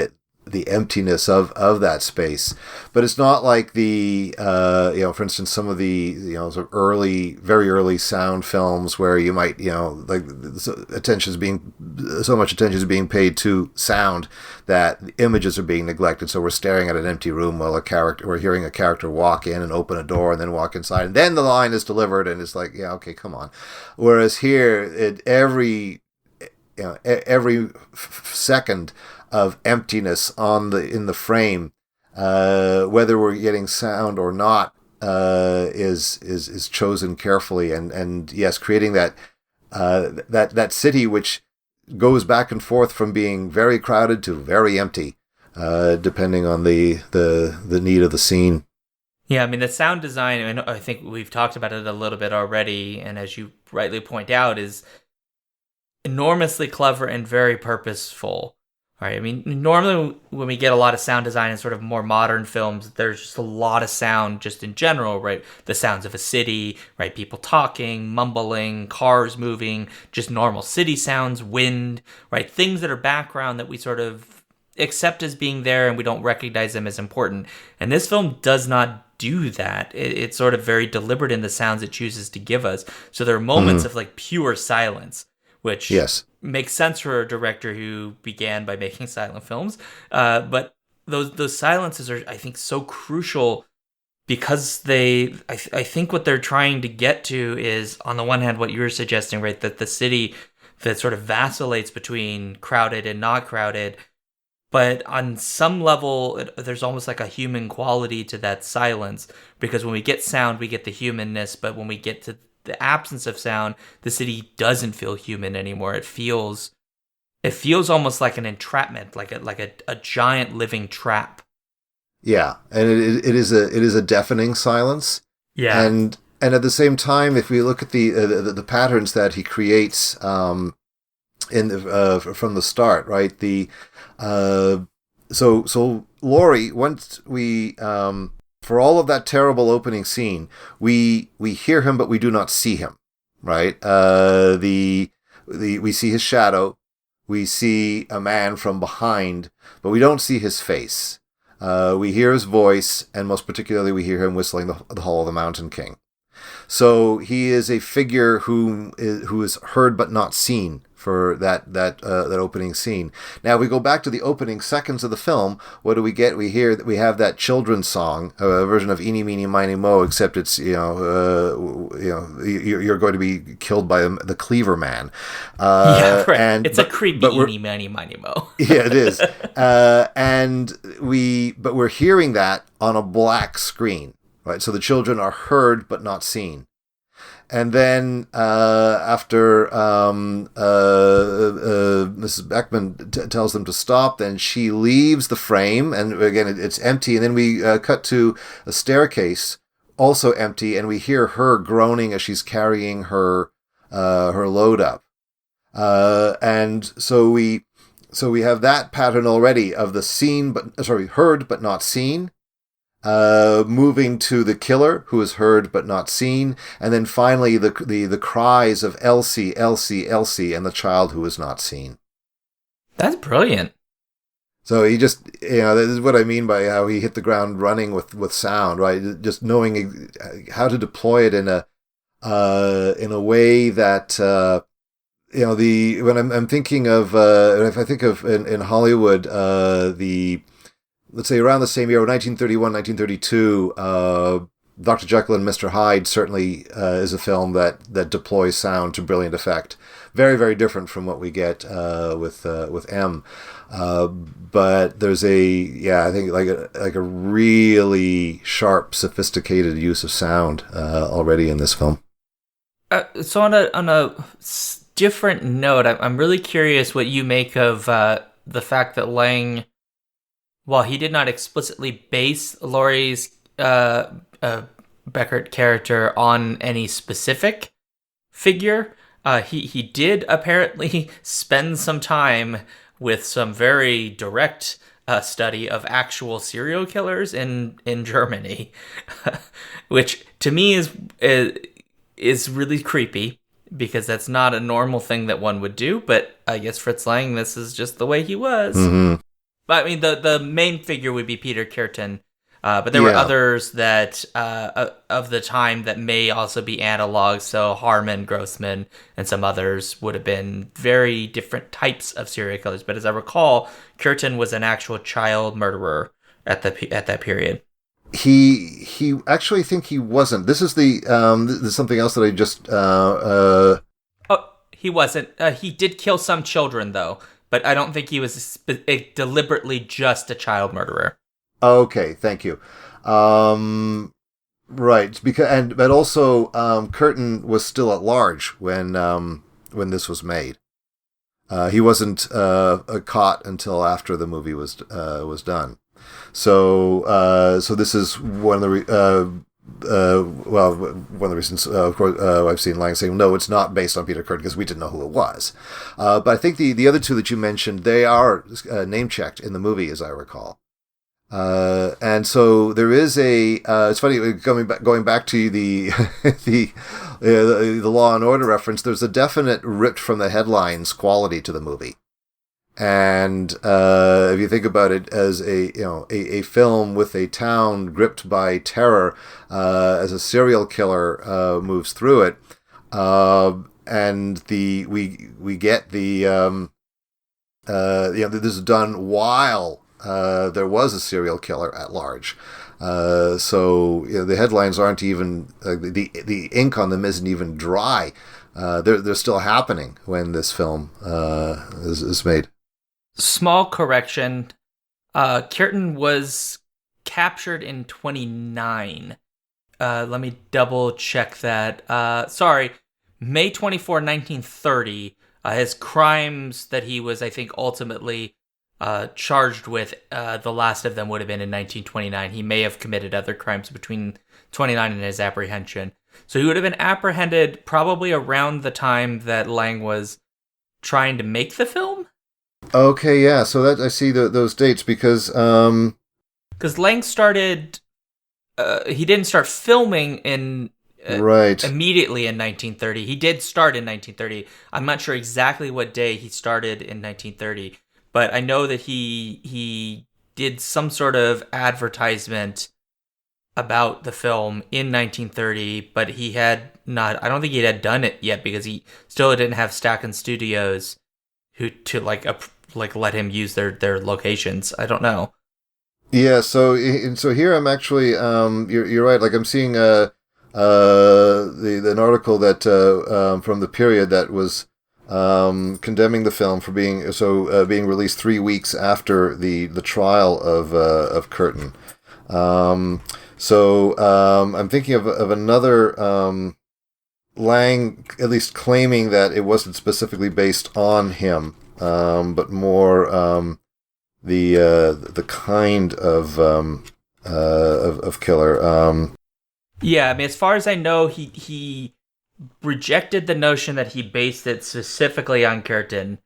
the emptiness of that space. But it's not like for instance, some of the, sort of very early sound films where you might, like so much attention is being paid to sound that images are being neglected. So we're staring at an empty room while we're hearing a character walk in and open a door and then walk inside. And then the line is delivered and it's like, yeah, okay, come on. Whereas here, every second of emptiness in the frame, whether we're getting sound or not, is chosen carefully, and yes, creating that city which goes back and forth from being very crowded to very empty, depending on the need of the scene. Yeah, I mean, the sound design, I think we've talked about it a little bit already, and as you rightly point out, is enormously clever and very purposeful. Right. I mean, normally when we get a lot of sound design in sort of more modern films, there's just a lot of sound just in general, right? The sounds of a city, right? People talking, mumbling, cars moving, just normal city sounds, wind, right? Things that are background that we sort of accept as being there and we don't recognize them as important. And this film does not do that. It's sort of very deliberate in the sounds it chooses to give us. So there are moments of like pure silence, which makes sense for a director who began by making silent films. But those silences are, I think, so crucial because I think what they're trying to get to is, on the one hand, what you're suggesting, right? That the city that sort of vacillates between crowded and not crowded. But on some level, there's almost like a human quality to that silence, because when we get sound, we get the humanness. But when we get to the absence of sound, the city doesn't feel human anymore. It feels almost like an entrapment, like a giant living trap. Yeah, and it is a deafening silence. Yeah, and at the same time, if we look at the patterns that he creates from the start, right? So Laurie, once we for all of that terrible opening scene, we hear him, but we do not see him, right? We see his shadow, we see a man from behind, but we don't see his face. We hear his voice, and most particularly, we hear him whistling the Hall of the Mountain King. So he is a figure who is heard but not seen for that opening scene. Now, if we go back to the opening seconds of the film, what do we get? We have that children's song, a version of Eeny, Meeny, Miny, Mo, except it's you're going to be killed by the Cleaver Man. Yeah, right. It's a creepy Eeny, Meeny, Miny, Mo. Yeah, it is. But we're hearing that on a black screen. Right, so the children are heard but not seen, And then after Mrs. Beckman tells them to stop, then she leaves the frame, and again it's empty. And then we cut to a staircase, also empty, and we hear her groaning as she's carrying her load up. And so we have that pattern already of the heard but not seen. Moving to the killer, who is heard but not seen, and then finally the cries of Elsie, Elsie, Elsie, and the child who is not seen. That's brilliant. So he just, this is what I mean by how he hit the ground running with sound, right? Just knowing how to deploy it in a way that when I'm thinking of if I think of in Hollywood let's say around the same year, 1931, 1932, Dr. Jekyll and Mr. Hyde certainly is a film that deploys sound to brilliant effect. Very, very different from what we get with M. But there's I think like a really sharp, sophisticated use of sound already in this film. So on a different note, I'm really curious what you make of the fact that Lang, while he did not explicitly base Laurie's Beckert character on any specific figure, he did apparently spend some time with some very direct study of actual serial killers in Germany, which to me is really creepy because that's not a normal thing that one would do. But I guess Fritz Lang, this is just the way he was. Mm-hmm. But I mean, the main figure would be Peter Kürten, but there were others that of the time that may also be analogs. So Harmon, Grossman, and some others would have been very different types of serial killers. But as I recall, Kürten was an actual child murderer at that period. He actually think he wasn't. This is this is something else that I just. Oh, he wasn't. He did kill some children though. But I don't think he was deliberately just a child murderer. Okay, thank you. Right, but also Kürten was still at large when this was made. He wasn't caught until after the movie was done. So this is one of the one of the reasons, of course, I've seen Lang saying, no, it's not based on Peter Kürten because we didn't know who it was. But I think the other two that you mentioned, they are name-checked in the movie, as I recall. And so there is it's funny, going back to the Law and Order reference, there's a definite ripped from the headlines quality to the movie. And if you think about it as a film with a town gripped by terror as a serial killer moves through it, and we get this is done while there was a serial killer at large. So the headlines aren't even the ink on them isn't even dry. They're still happening when this film is made. Small correction. Kürten was captured in 1929. Let me double check that. Sorry, May 24, 1930. His crimes that he was, I think, ultimately charged with, the last of them would have been in 1929. He may have committed other crimes between 29 and his apprehension. So he would have been apprehended probably around the time that Lang was trying to make the film. Okay, yeah. So that I see those dates because Lang started. He didn't start filming in right immediately in 1930. He did start in 1930. I'm not sure exactly what day he started in 1930, but I know that he did some sort of advertisement about the film in 1930, but he had not. I don't think he had done it yet because he still didn't have Stacken Studios to let him use their locations. I don't know. Yeah, so here I'm actually you're right. Like I'm seeing an article that from the period that was condemning the film for being released 3 weeks after the trial of Kürten. I'm thinking of another Lang at least claiming that it wasn't specifically based on him, but more the kind of killer. Yeah, I mean, as far as I know, he rejected the notion that he based it specifically on Curtin,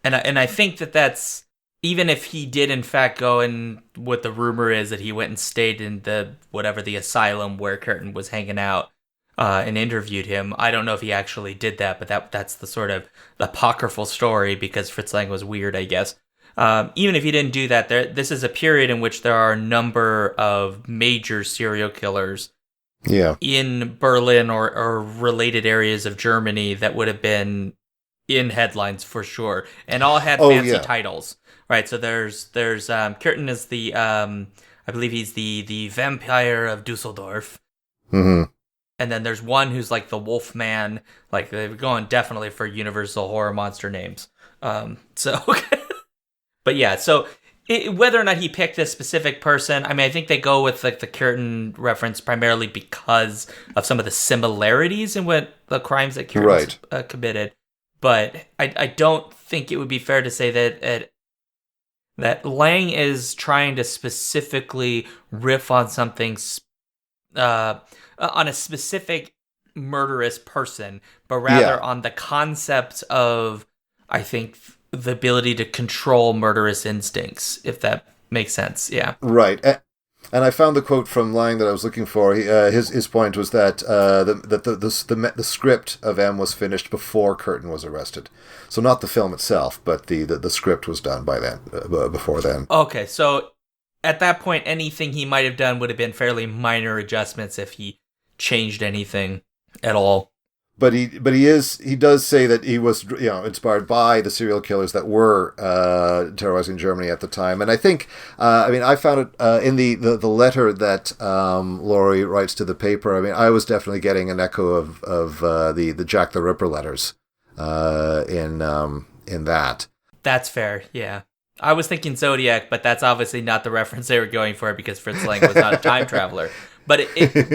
and I think that that's, even if he did in fact go in, what the rumor is that he went and stayed in the whatever the asylum where Curtin was hanging out, and interviewed him. I don't know if he actually did that, but that's the sort of apocryphal story because Fritz Lang was weird, I guess. Even if he didn't do that, this is a period in which there are a number of major serial killers Yeah. in Berlin or related areas of Germany that would have been in headlines for sure, and all had fancy titles, right? So there's Curtin is the I believe he's the vampire of Dusseldorf, Mm-hmm. and then there's one who's like the Wolf Man. Like they're going definitely for Universal horror monster names. So, but yeah, so. Whether or not he picked this specific person, I mean, I think they go with like the Curtin reference primarily because of some of the similarities in what the crimes that Curtin committed. But I don't think it would be fair to say that Lang is trying to specifically riff on something, on a specific murderous person, but rather on the concept of, I think, the ability to control murderous instincts, if that makes sense. Yeah. Right. And I found the quote from Lang that I was looking for. His point was that the script of M was finished before Curtin was arrested. So not the film itself, but the script was done by then, before then. Okay, so at that point, anything he might have done would have been fairly minor adjustments if he changed anything at all. But he does say that he was, inspired by the serial killers that were terrorizing Germany at the time. And I think, I found it in the letter that Laurie writes to the paper. I mean, I was definitely getting an echo of the Jack the Ripper letters in that. That's fair, yeah. I was thinking Zodiac, but that's obviously not the reference they were going for because Fritz Lang was not a time traveler. But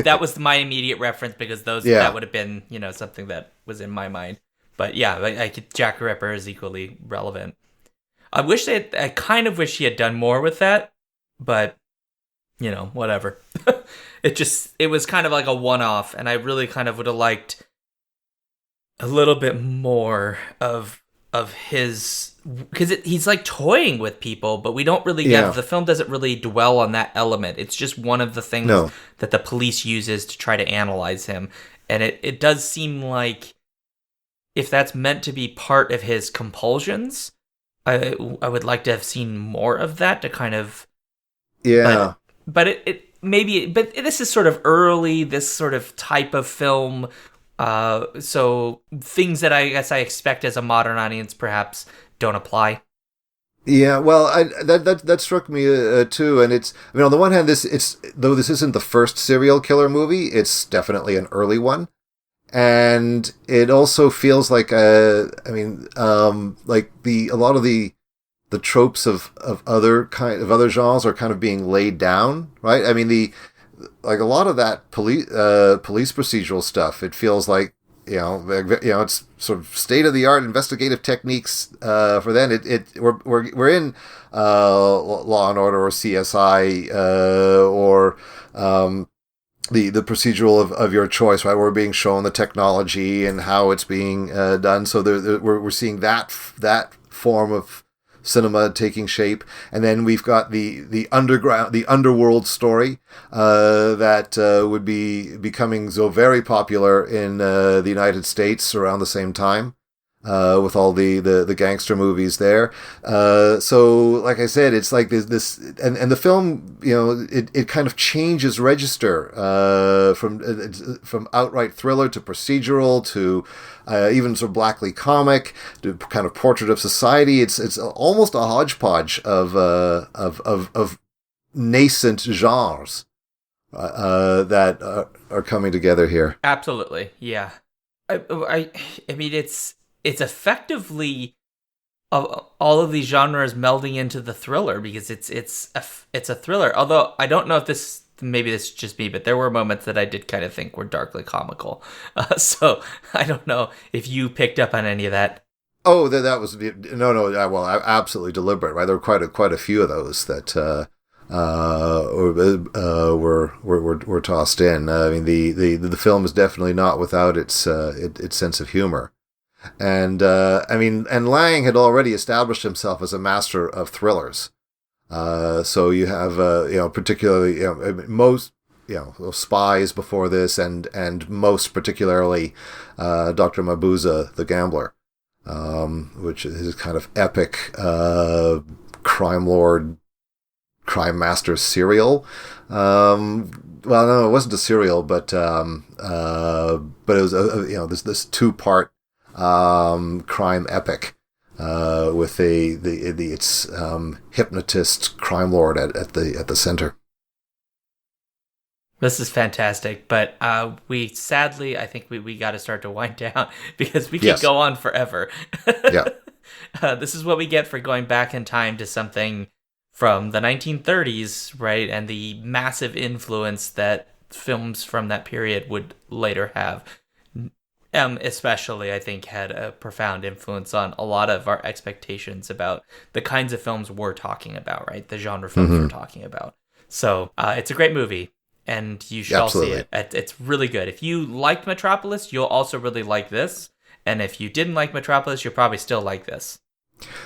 that was my immediate reference because that would have been, something that was in my mind. But yeah, Jack the Ripper is equally relevant. I kind of wish he had done more with that, but whatever. It was kind of like a one-off, and I really kind of would have liked a little bit more of his, because he's like toying with people, but we don't really get, the film doesn't really dwell on that element. It's just one of the things that the police uses to try to analyze him. And it does seem like if that's meant to be part of his compulsions, I would like to have seen more of that to kind of, but this is sort of early, this sort of type of film. So things that I guess I expect as a modern audience perhaps don't apply. Yeah, well, that struck me too, and on the one hand, though this isn't the first serial killer movie, it's definitely an early one, and it also feels like a lot of the tropes of other genres are kind of being laid down, right? I mean, a lot of that police procedural stuff, it feels like it's sort of state of the art investigative techniques for then. We're in Law and Order or CSI or the procedural of your choice, right? We're being shown the technology and how it's being done. So we're seeing that form of cinema taking shape, and then we've got the underworld story that would be becoming so very popular in the United States around the same time, with all the gangster movies there. So, like I said, it's like this and the film, it kind of changes register from outright thriller to procedural to even sort of blackly comic, to kind of portrait of society. It's almost a hodgepodge of nascent genres that are coming together here. Absolutely, yeah. I mean, it's effectively all of these genres melding into the thriller because it's a thriller. Although I don't know if this maybe this is just me, but there were moments that I did kind of think were darkly comical. So I don't know if you picked up on any of that. Oh, that was no. Well, absolutely deliberate, right? There were quite a few of those that were tossed in. I mean, the film is definitely not without its sense of humor, and I mean, and Lang had already established himself as a master of thrillers. So you have particularly most spies before this, and most particularly Dr. Mabuse, the gambler. Which is his kind of epic crime lord, crime master serial. Well, no, it wasn't a serial, but it was this 2-part crime epic with its hypnotist crime lord at the center. This is fantastic, but we sadly, I think we got to start to wind down because we can go on forever. Yeah. This is what we get for going back in time to something from the 1930s, right? And the massive influence that films from that period would later have. Especially, I think, had a profound influence on a lot of our expectations about the kinds of films we're talking about, right? The genre films we're talking about. So it's a great movie. And you should all see it. It's really good. If you liked Metropolis, you'll also really like this. And if you didn't like Metropolis, you'll probably still like this.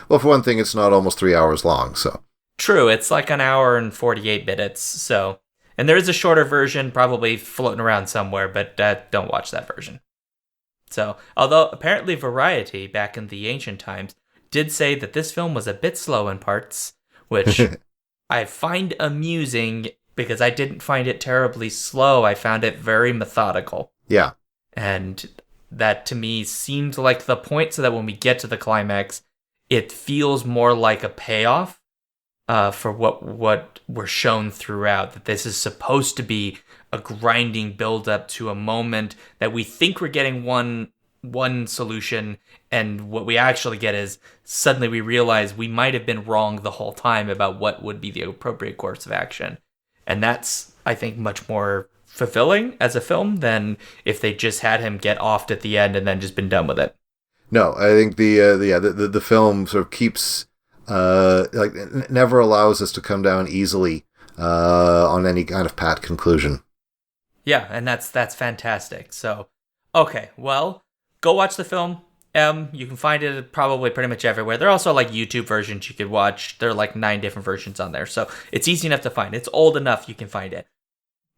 Well, for one thing, it's not almost 3 hours long, so. True, it's like an hour and 48 minutes. So, and there is a shorter version probably floating around somewhere, but don't watch that version. So, although apparently Variety, back in the ancient times, did say that this film was a bit slow in parts, which I find amusing because I didn't find it terribly slow. I found it very methodical. Yeah. And that to me seemed like the point, so that when we get to the climax, it feels more like a payoff for what we're shown throughout. That this is supposed to be a grinding build-up to a moment that we think we're getting one solution, and what we actually get is suddenly we realize we might have been wrong the whole time about what would be the appropriate course of action. And that's, I think, much more fulfilling as a film than if they just had him get offed at the end and then just been done with it. No, I think the film sort of keeps never allows us to come down easily on any kind of pat conclusion. Yeah, and that's fantastic. So, okay, well, go watch the film. You can find it probably pretty much everywhere. There are also like YouTube versions you could watch. There are like 9 different versions on there. So it's easy enough to find. It's old enough you can find it.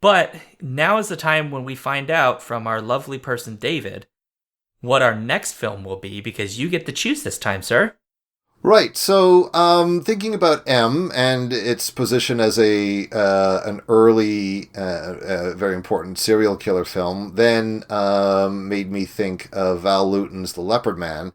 But now is the time when we find out from our lovely person, David, what our next film will be, because you get to choose this time, sir. Right. So, thinking about M and its position as an early, very important serial killer film, then made me think of Val Lewton's The Leopard Man,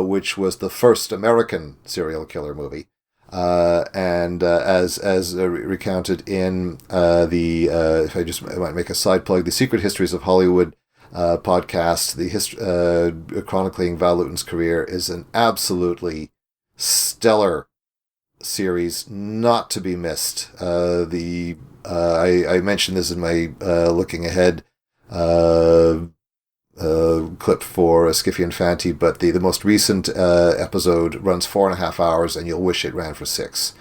which was the first American serial killer movie, and as recounted in if I might make a side plug, the Secret Histories of Hollywood podcast, the chronicling Val Lewton's career, is an absolutely stellar series, not to be missed. I mentioned this in my looking ahead clip for Skiffy and Fanti, but the most recent episode runs 4.5 hours, and you'll wish it ran for 6.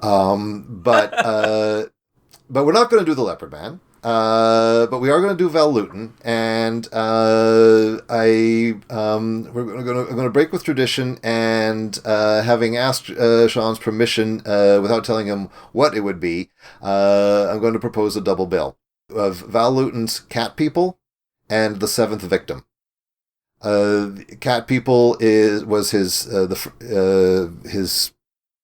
But we're not going to do The Leopard Man. But we are going to do Val Lewton, and I'm going to break with tradition, and having asked Sean's permission without telling him what it would be, I'm going to propose a double bill of Val Lewton's Cat People and The Seventh Victim. Cat People was his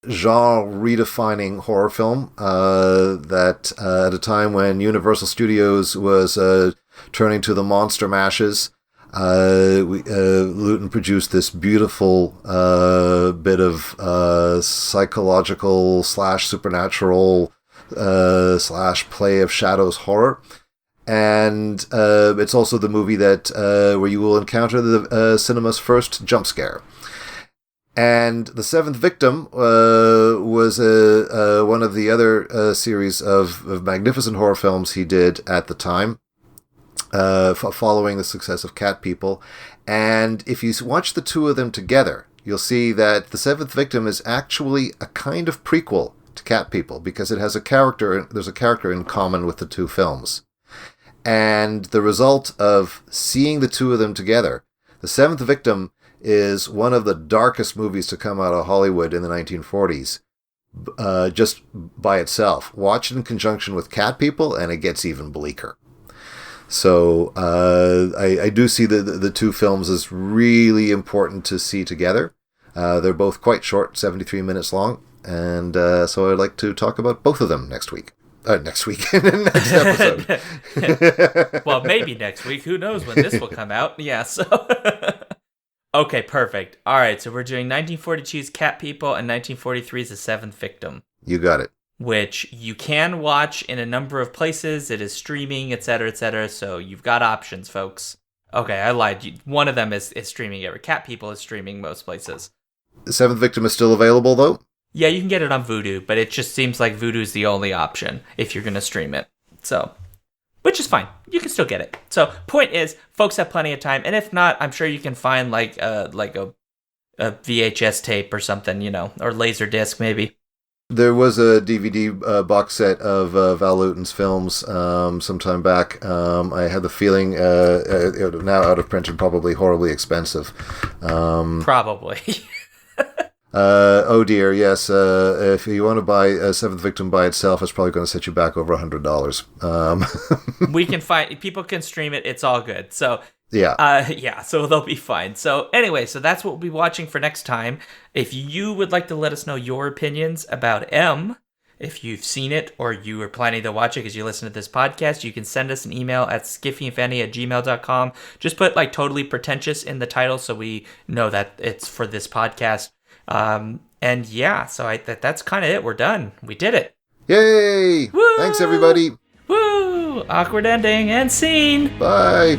genre-redefining horror film that at a time when Universal Studios was turning to the monster mashes, Lewton produced this beautiful bit of psychological / supernatural / play of shadows horror. And it's also the movie that where you will encounter the cinema's first jump scare. And The Seventh Victim was one of the other series of magnificent horror films he did at the time, following the success of Cat People. And if you watch the two of them together, you'll see that The Seventh Victim is actually a kind of prequel to Cat People, because there's a character in common with the two films. And the result of seeing the two of them together, The Seventh Victim is one of the darkest movies to come out of Hollywood in the 1940s, just by itself. Watch it in conjunction with Cat People, and it gets even bleaker. So I do see the two films as really important to see together. They're both quite short, 73 minutes long, and so I'd like to talk about both of them next week. Next episode. Well, maybe next week. Who knows when this will come out? Yeah, so... Okay, perfect. All right, so we're doing 1942's Cat People and 1943's The Seventh Victim. You got it. Which you can watch in a number of places. It is streaming, etc., so you've got options, folks. Okay, I lied. One of them is streaming every. Cat People is streaming most places. The Seventh Victim is still available, though? Yeah, you can get it on Vudu, but it just seems like Vudu's the only option if you're going to stream it. So... which is fine. You can still get it. So, point is, folks have plenty of time. And if not, I'm sure you can find like a VHS tape or something, or Laserdisc maybe. There was a DVD box set of Val Lewton's films some time back. I had the feeling, now out of print and probably horribly expensive. Probably. Oh dear, yes. If you want to buy a Seventh Victim by itself, it's probably going to set you back over $100. We can find, people can stream it. It's all good. So yeah, so they'll be fine. So anyway, so that's what we'll be watching for next time. If you would like to let us know your opinions about M, if you've seen it or you are planning to watch it because you listen to this podcast, you can send us an email at skiffyandfanny@gmail.com. Just put like Totally Pretentious in the title so we know that it's for this podcast. And yeah, so that's kind of it. We're done. We did it. Yay! Woo! Thanks, everybody. Woo! Awkward ending and scene. Bye.